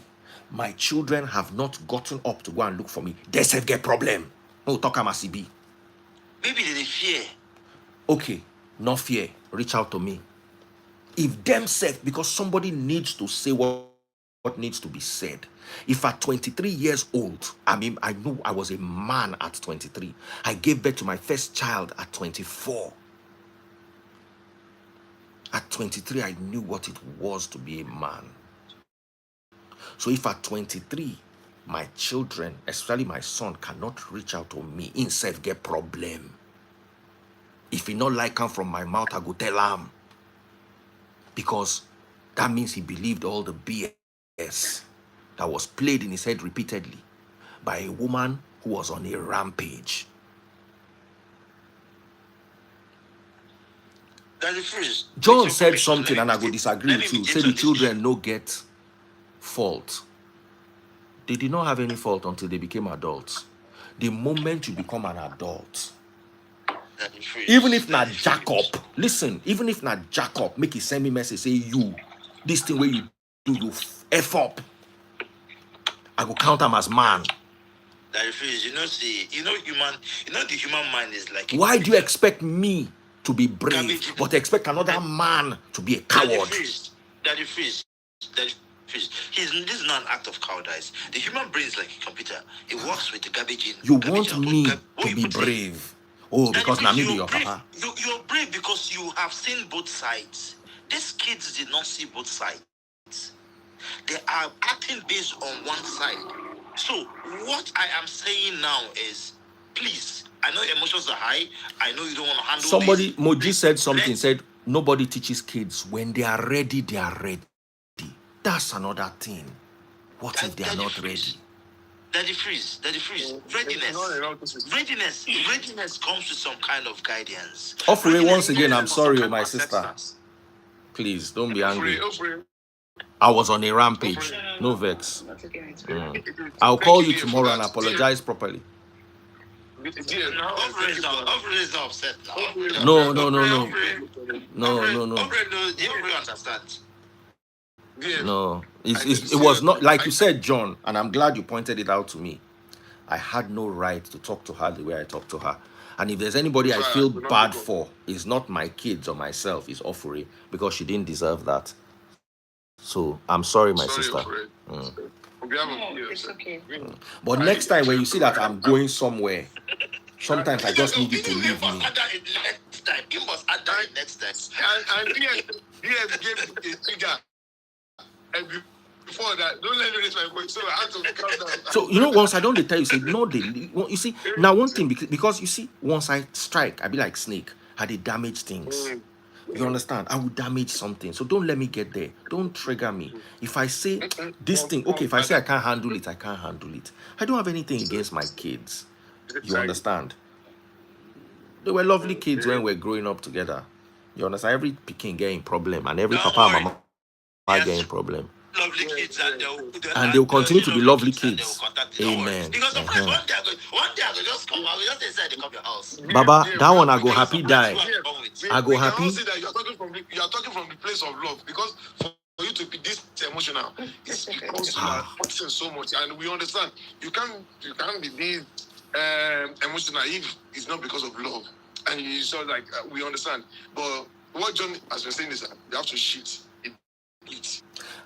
my children have not gotten up to go and look for me, they say get problem. No, talk am as e be. Maybe they fear. Okay, no fear. Reach out to me. If them said, because somebody needs to say what needs to be said. If at 23 years old, I knew I was a man at 23. I gave birth to my first child at 24. At 23, I knew what it was to be a man. So if at 23, my children, especially my son, cannot reach out to me, himself get problem. If he not like him from my mouth, I go tell him. Because that means he believed all the BS that was played in his head repeatedly by a woman who was on a rampage. John said something and I go disagree with you. Say the children no get fault. They did not have any fault until they became adults. The moment you become an adult, even if not Jacob, listen, even if not Jacob, make he send me message, say you, this thing where you do, you F up. I go count him as man. The human mind is like. Why do you expect me to be brave, but expect another man to be a coward? Daddy freeze. This is not an act of cowardice. The human brain is like a computer. It works with the garbage in. You want me to be brave? Oh, because now maybe your papa. You're brave because you have seen both sides. These kids did not see both sides. They are acting based on one side. So what I am saying now is, please, I know emotions are high. I know you don't want to handle somebody, this. Moji said something, said, nobody teaches kids. When they are ready, they are ready. That's another thing. What if they are not ready? Daddy freeze. Readiness comes with some kind of guidance. Offrey, once again, I'm sorry, my sister. Please, don't be angry. I was on a rampage. No vex. I'm not taking it. I'll call Thank you dear, for tomorrow and that. apologize properly. Dear, Hopefully it's not upset now. No. Hopefully understands. dear, No. I think It was not, seriously, like you said, John, and I'm glad you pointed it out to me. I had no right to talk to her the way I talked to her. And if there's anybody I feel bad for, it's not my kids or myself, it's Ofuri, because she didn't deserve that. So I'm sorry, my sister. On behalf of No, you, it's okay. But next time when you see that I'm going somewhere, sometimes I just need you to You leave must me. add that in next time. You must add that in next time. And DS gave a figure. And before that, don't let me raise my voice. So I had to calm down. So once I don't tell you, say no, you see now one thing, because you see, once I strike, I be like snake. I did damage things. You understand? I will damage something. So don't let me get there. Don't trigger me. If I say this thing, okay, if I say I can't handle it, I can't handle it. I don't have anything against my kids. You understand? They were lovely kids when we were growing up together. You understand? Every Peking getting problem, and every papa and mama getting problem. Lovely kids, And they will continue to be lovely kids. Amen. Because of course, one day I will just come. I will just inside they come your house. Baba, that one I go happy die. I go We happy. can all see that you are talking from the place of love, because for you to be this emotional, it's because you are hurting so much, and we understand. You can't be this emotional if it's not because of love, and you sort like we understand. But what John has been saying is that you have to shift it.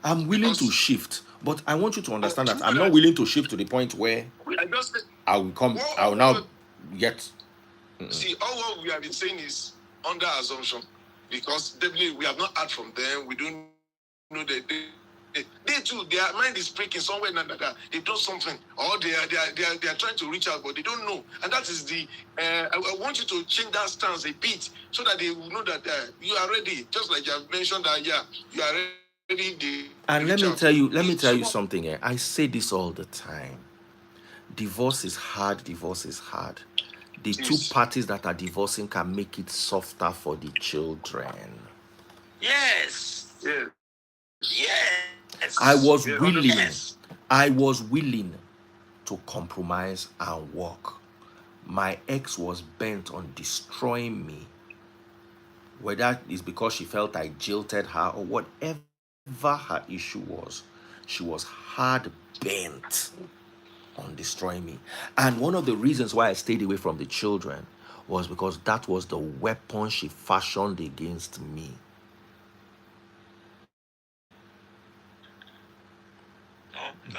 I'm willing to shift, but I want you to understand that I'm not willing to shift to the point where I will now get. See, all what we have been saying is under assumption, because definitely we have not heard from them. We don't know that they too, their mind is breaking somewhere. They've done something, or they are trying to reach out, but they don't know. And that is the. I want you to change that stance a bit so that they will know that you are ready. Just like you have mentioned that, you are ready. And let me tell you something. I say this all the time. Divorce is hard. Divorce is hard. The two parties that are divorcing can make it softer for the children. Yes. I was willing to compromise and work. My ex was bent on destroying me. Whether it's because she felt I jilted her or whatever her issue was, she was hard bent on destroying me. And one of the reasons why I stayed away from the children was because that was the weapon she fashioned against me.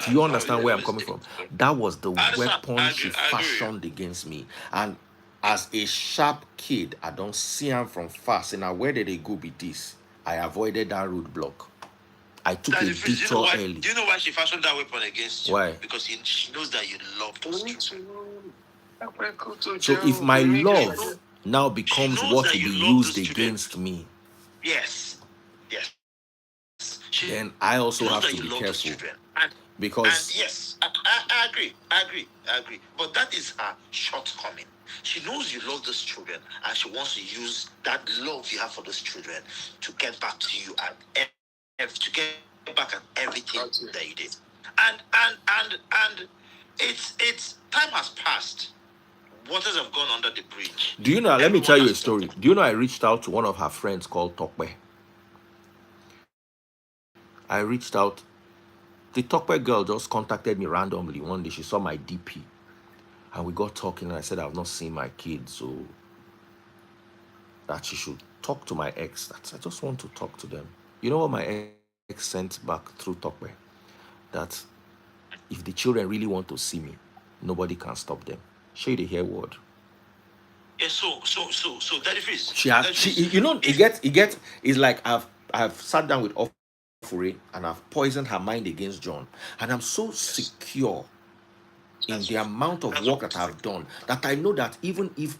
Do you understand where I'm coming from? That was the weapon she fashioned against me. And as a sharp kid, I don't see him from far. So now where did they go with this? I avoided that roadblock. I took a detour early. Do you know why she fashioned that weapon against you? Why? Because she knows that you love those children. So if my love now becomes what will be used against me, yes, then I also have to be careful. Because yes, I agree. But that is her shortcoming. She knows you love those children, and she wants to use that love you have for those children to get back to you and to get back at everything that you did. And it's time has passed. Waters have gone under the bridge. Do you know? Let me tell you a story. Do you know I reached out to one of her friends called Tokwe? I reached out. The Tokwe girl just contacted me randomly one day. She saw my DP. And we got talking, and I said I've not seen my kids, so that she should talk to my ex. I just want to talk to them. You know what my ex sent back through Tokwe? That if the children really want to see me, nobody can stop them. Share the hair word. Yeah, so that is it's like I've sat down with Ofuri and I've poisoned her mind against John. And I'm so secure in the amount of work that I've done that I know that even if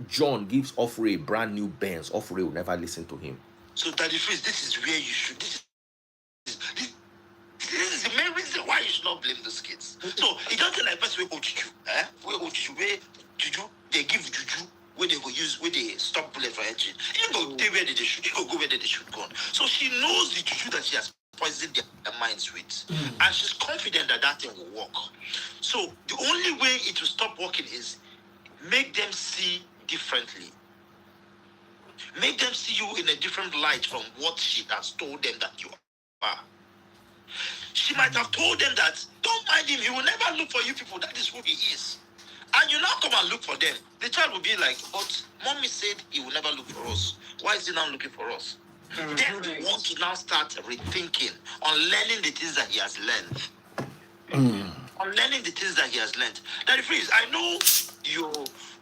John gives Ofuri a brand new Benz, Ofuri will never listen to him. So Daddy Freeze, this is where you should. This is the main reason why you should not blame those kids. So it doesn't like person where juju, where juju they give juju where they go use where they stop bullet for engine. You go where they should. You go where they should go. So she knows the juju that she has poison their minds with. And she's confident that that thing will work. So the only way it will stop working is make them see differently. Make them see you in a different light from what she has told them that you are. She might have told them that, don't mind him, he will never look for you people, that is who he is. And you now come and look for them. The child will be like, but mommy said he will never look for us. Why is he now looking for us? Then they want to now start rethinking on learning the things that he has learned. On learning the things that he has learned. Daddy Freeze, I know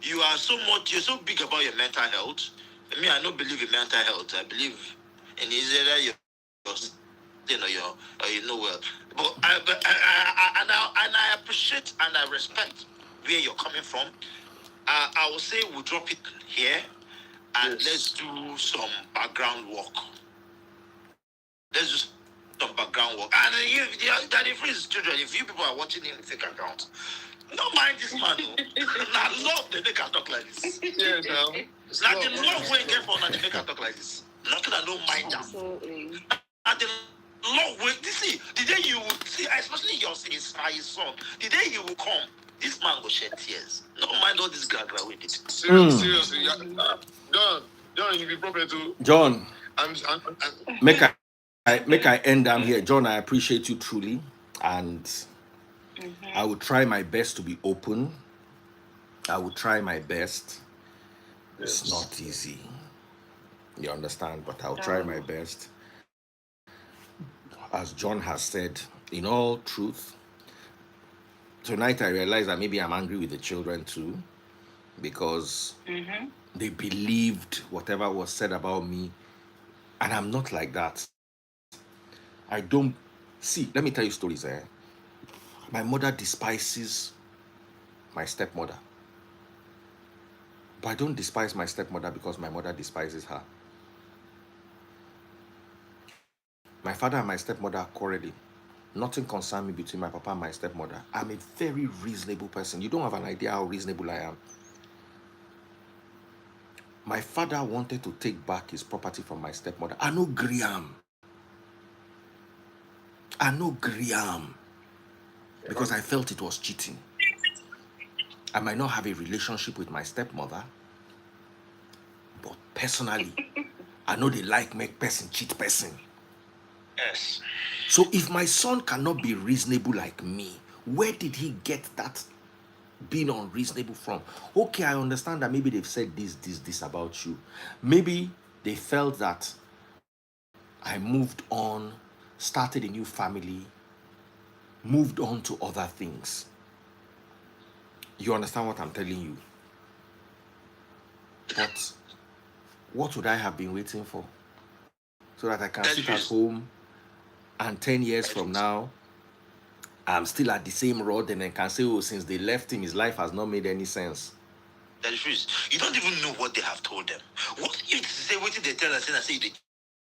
you're so big about your mental health. I mean, I don't believe in mental health. I believe in either your you know well. But I appreciate and I respect where you're coming from. I will say we'll drop it here and let's do some background work. Let's do some background work. And Daddy Freeze children, if you people are watching in the fake account, don't mind this man. I love the make I talk like this. Yeah, now. Like the love when get for the make I talk like this. Not that I don't mind them. Absolutely. And the Lord will see the day you will see, especially his son, the day he will come, this man will shed tears. Don't mind all this gagra with it. Seriously, John, you be proper to John, I'm make I end down here. John, I appreciate you truly, and I will try my best to be open. I will try my best. It's not easy. You understand? But I'll try my best. As John has said, in all truth, tonight I realize that maybe I'm angry with the children too, because they believed whatever was said about me, and I'm not like that. I don't see. Let me tell you stories. My mother despises my stepmother, but I don't despise my stepmother because my mother despises her. My father and my stepmother are quarreling. Nothing concerns me between my papa and my stepmother. I'm a very reasonable person. You don't have an idea how reasonable I am. My father wanted to take back his property from my stepmother. I know Griam. Because I felt it was cheating. I might not have a relationship with my stepmother, but personally, I know they like make person cheat person. Yes. So if my son cannot be reasonable like me, where did he get that being unreasonable from? Okay, I understand that maybe they've said this about you. Maybe they felt that I moved on, started a new family, moved on to other things. You understand what I'm telling you? But what would I have been waiting for? So that I can sit at home and 10 years from now, I'm still at the same road and I can say, oh, since they left him, his life has not made any sense. That is true. You don't even know what they have told them. What if say what did they tell us and I say they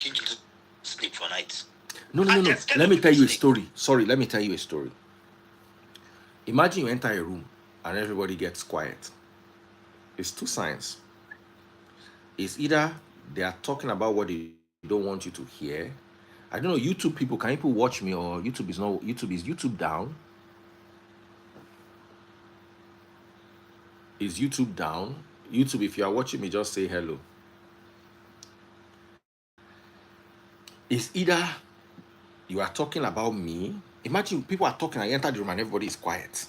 change to sleep for nights? No. Let me tell you a story. Sorry, let me tell you a story. Imagine you enter a room and everybody gets quiet. It's two signs. It's either they are talking about what they don't want you to hear. I don't know, YouTube people, can people watch me, or YouTube is YouTube down? Is YouTube down? YouTube, if you are watching me, just say hello. It's either you are talking about me. Imagine people are talking, I enter the room and everybody is quiet.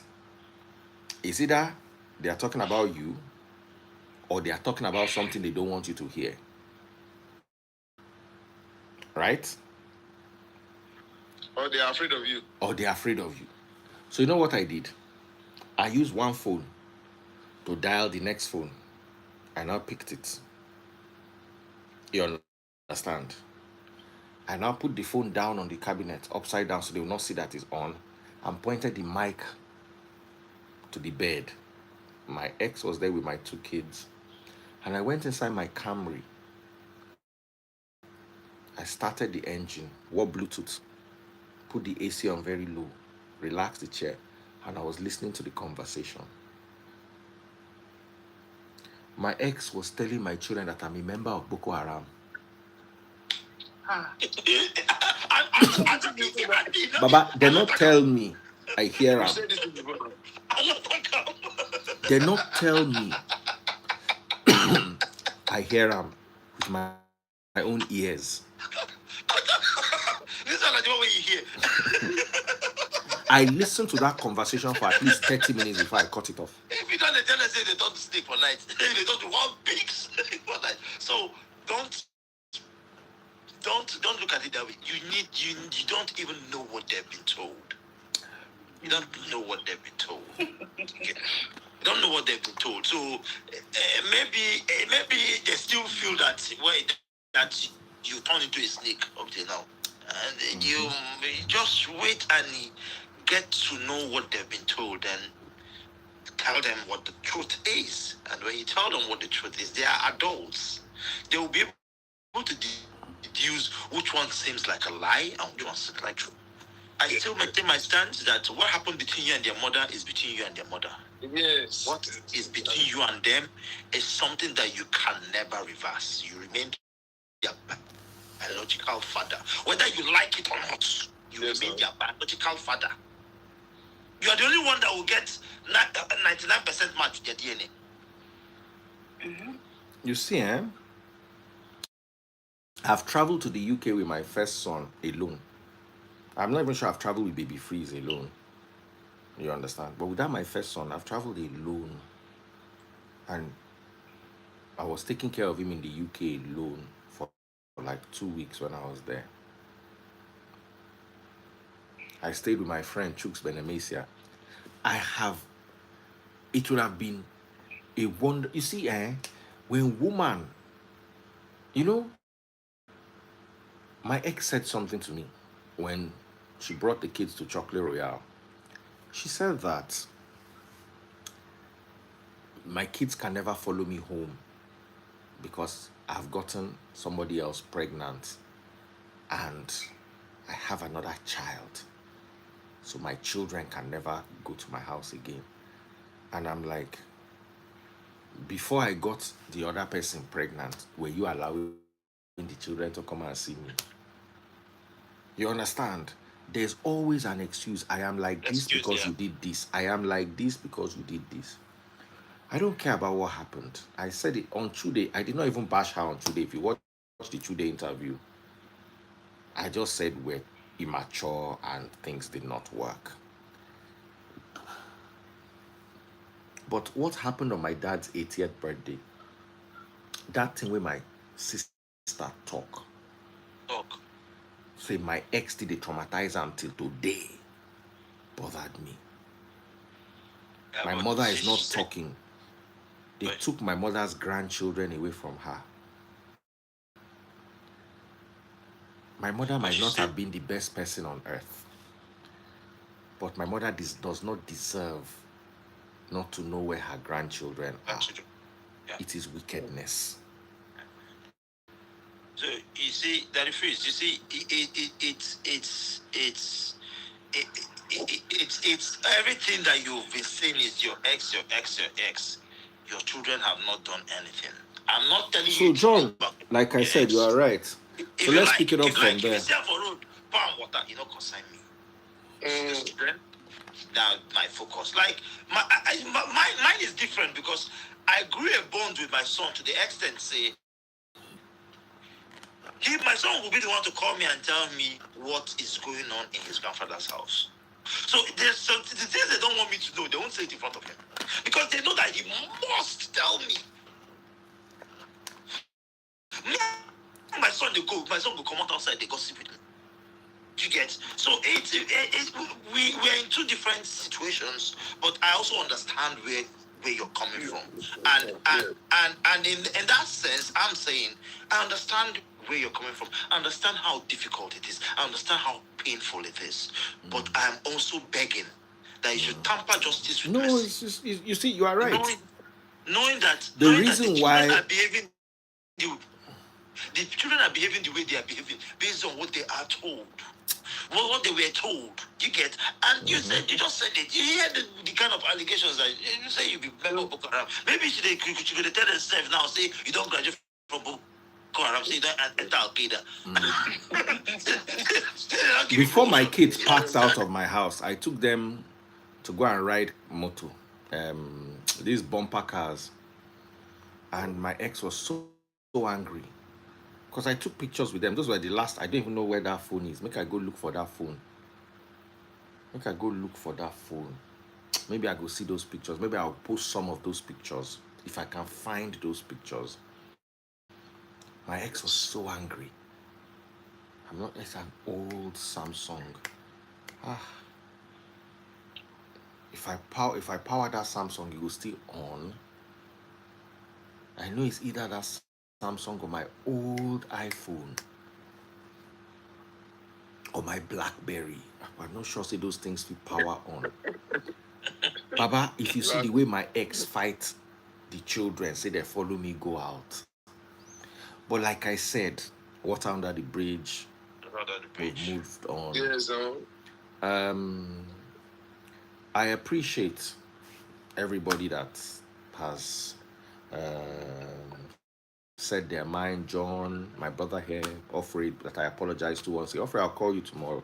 It's either they are talking about you or they are talking about something they don't want you to hear. Right? Or they are afraid of you. So you know what I did? I used one phone to dial the next phone. I now picked it. You understand? I now put the phone down on the cabinet, upside down, so they will not see that it's on, and pointed the mic to the bed. My ex was there with my two kids. And I went inside my Camry. I started the engine, wore Bluetooth, put the AC on very low, relaxed the chair, and I was listening to the conversation. My ex was telling my children that I'm a member of Boko Haram. And Baba, they not tell me. I hear You them. said this before. I'm not talking. They not tell me. I hear them with my own ears. This is like the one where you hear. I listened to that conversation for at least 30 minutes before I cut it off. If you don't tell us, say they don't sleep for night. They don't do one big sleep for night. So don't look at it that way. You don't even know what they've been told. You don't know what they've been told. Okay. You don't know what they've been told. So maybe they still feel that that you turn into a snake up till now, and you just wait and get to know what they've been told and tell them what the truth is. And when you tell them what the truth is, they are adults. They will be able to deduce which one seems like a lie and which one seems like true. I still maintain my stance that what happened between you and their mother is between you and their mother. Yes. What is between you and them is something that you can never reverse. You remain their biological father. Whether you like it or not, you remain their biological father. You are the only one that will get 99% match with their DNA. You see, I've traveled to the UK with my first son alone. I'm not even sure I've traveled with baby Freeze alone. You understand? But without my first son, I've traveled alone. And I was taking care of him in the UK alone for like 2 weeks when I was there. I stayed with my friend Chuks Benemesia. It would have been a wonder. You see, when woman, my ex said something to me when she brought the kids to Chocolate Royale. She said that my kids can never follow me home because I've gotten somebody else pregnant and I have another child. So my children can never go to my house again. And I'm like, before I got the other person pregnant, were you allowing the children to come and see me? You understand? There's always an excuse. I am like this because you did this. I am like this because you did this. I don't care about what happened. I said it on Chude. I did not even bash her on Chude. If you watch the Chude interview, I just said we're immature and things did not work. But what happened on my dad's 80th birthday, that thing where my sister talk. Say my ex did it traumatize her until today. Bothered me. My mother is not talking. They took my mother's grandchildren away from her. My mother might not have been the best person on earth, but my mother does not deserve not to know where her grandchildren are. It is wickedness. So you see, that refuse. You see, it's everything that you've been saying is your ex. Your children have not done anything. I'm not telling you. So John, like I said, you are right. So let's pick it up from there. If you for road, palm water, you don't concern me. That's my focus. Like mine is different because I grew a bond with my son to the extent say my son will be the one to call me and tell me what is going on in his grandfather's house. So there's some the things they don't want me to know, they won't say it in front of him. Because they know that he must tell me. My son will come out outside, they gossip with me. You get? So we're in two different situations, but I also understand where you're coming from. And in that sense, I'm saying I understand where you're coming from. I understand how difficult it is. I understand how painful it is. But I'm also begging that you should tamper justice with mercy. It's just, you see, you are right. Knowing that the reason why the children are behaving the way they are behaving based on what they are told. What they were told, you get, and you just said it. You hear the kind of allegations that you say you be member of Boko Haram. Maybe you should tell themselves now, say you don't graduate from Boko Haram, say you don't enter Al Qaeda. before my kids packed out of my house, I took them to go and ride moto, these bumper cars, and my ex was so angry because I took pictures with them. Those were the last. I don't even know where that phone is. Make I go look for that phone. Make I go look for that phone. Maybe I go see those pictures. Maybe I'll post some of those pictures if I can find those pictures. My ex was so angry. I'm not. It's an old Samsung. Ah, if I power that Samsung, it will still on. I know it's either that Samsung or my old iPhone or my BlackBerry. I'm not sure say those things will power on. Baba, if you see the way my ex fight the children, say they follow me go out. But like I said, water under the bridge. We've moved on. Yes, I appreciate everybody that has said their mind. John, my brother here, Offred, that I apologize to once. Offred, I'll call you tomorrow.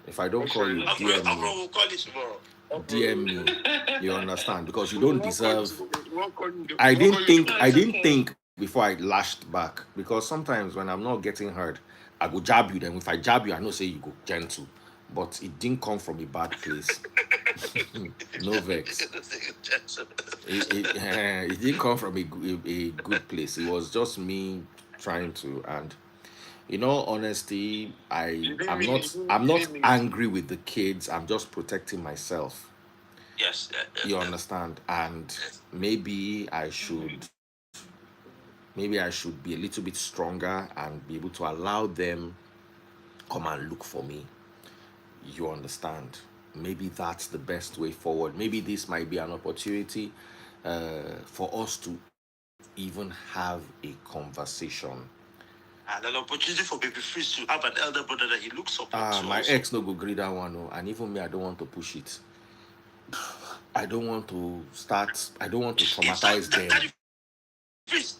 If I don't call you, DM me. We'll call you tomorrow. DM me. You understand? Because you don't deserve. I didn't think before I lashed back. Because sometimes when I'm not getting hurt, I go jab you. Then if I jab you, I know say you go gentle. But it didn't come from a bad place. No vex. It didn't come from a good place. It was just me trying to, and in all honesty, I'm not angry with the kids. I'm just protecting myself. Yes. You understand? And maybe I should be a little bit stronger and be able to allow them come and look for me. You understand? Maybe that's the best way forward. Maybe this might be an opportunity for us to even have a conversation. And an opportunity for Baby Freeze to have an elder brother that he looks up to. My ex no go gree that one, no. And even me, I don't want to push it. I don't want to traumatize them. There's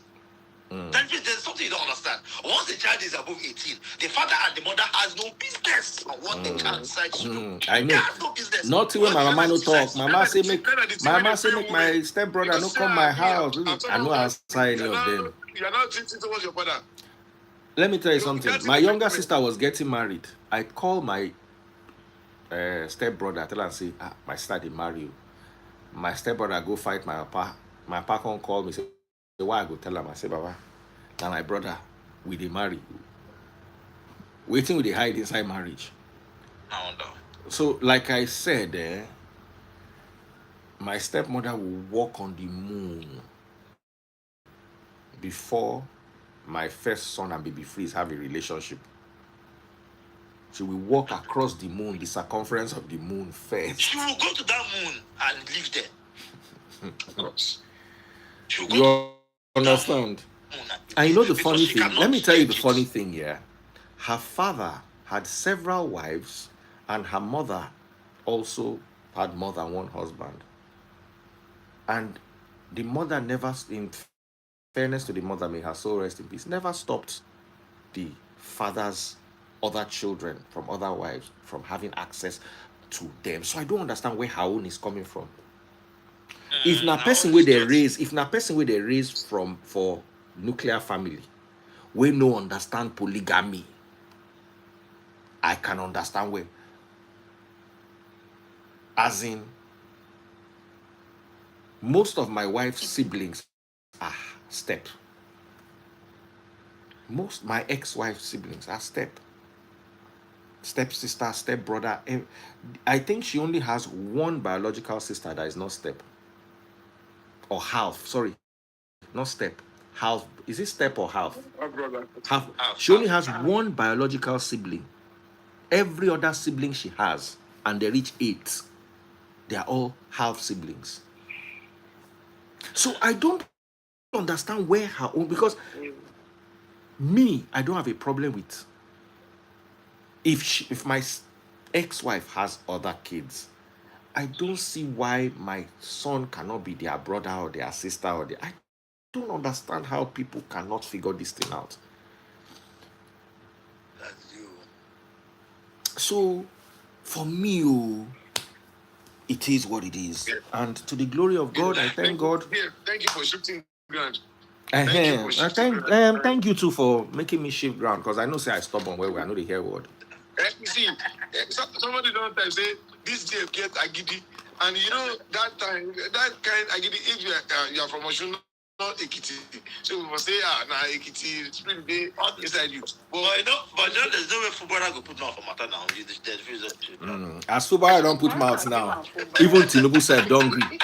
something you don't understand. Once the child is above 18, the father and the mother has no business on what the child decides to do. I know. They have no business. Not when my mama no talk. Mama say make my stepbrother no come my house. I know answer any of them. You are not treating towards your father. Let me tell you something. My younger sister was getting married. I called my stepbrother, tell her, say, my sister they marry you. My stepbrother go fight my papa. My papa can call me, say, why I go tell him? I say, Baba, now my brother, we they marry. Waiting with the hide inside marriage. No. So, like I said, my stepmother will walk on the moon before my first son and Baby Freeze have a relationship. She will walk across the moon, the circumference of the moon first. She will go to that moon and live there. You understand? And you know the funny thing? Let me tell you the funny thing here. Her father had several wives, and her mother also had more than one husband. And the mother never, in fairness to the mother, may her soul rest in peace, never stopped the father's other children from other wives from having access to them. So I don't understand where her own is coming from. If na person where they raise from for nuclear family, we no understand polygamy, I can understand where. As in, most of my wife's siblings are step. Most my ex-wife's siblings are step. Stepsister, stepbrother. I think she only has one biological sister that is not step. Or half, sorry. Not step. Half. Is it step or half? Half. She only has one biological sibling. Every other sibling she has, and they reach 8. They are all half siblings. So I don't understand where her own, because me, I don't have a problem with if my ex-wife has other kids. I don't see why my son cannot be their brother or their sister I don't understand how people cannot figure this thing out. That's you. So for me, oh, it is what it is. Yeah. And to the glory of God, I thank God. Yeah, thank you for shifting ground. Thank you for shifting Thank you too for making me shift ground, because I know say I stubborn where I know the hair word. You see, somebody don't time say this day get agidi, and you know that time that kind agidi. If you are from Oshun, not Ekiti, so we must say now Ekiti spirit day inside you. But you know, there's no way footballer go put mouth for matter now. You just refuse to. As football, I don't put mouth now. Even Tinubu said don't agree.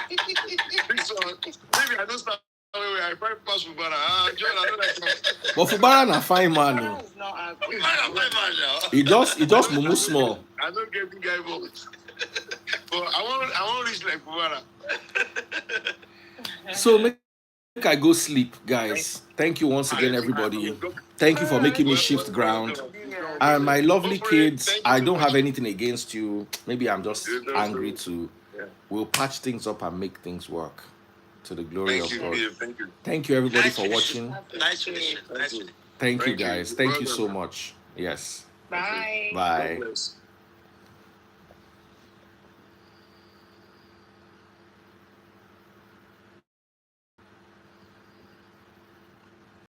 This one, maybe I don't start. I find pass Fubara. John, I know that. But Fubara na fine man. Fubara is not ugly. He just mumu small. I don't get the guy vote. But I won't reach like Fubara. So make I go sleep, guys. Thank you once again, everybody. Thank you for making me shift ground. And my lovely kids, I don't have anything against you. Maybe I'm just angry too. We'll patch things up and make things work. To the glory of God. Thank you, everybody, for watching. Nice finish. Thank you, guys. Thank you so much. Yes. Bye. Bye.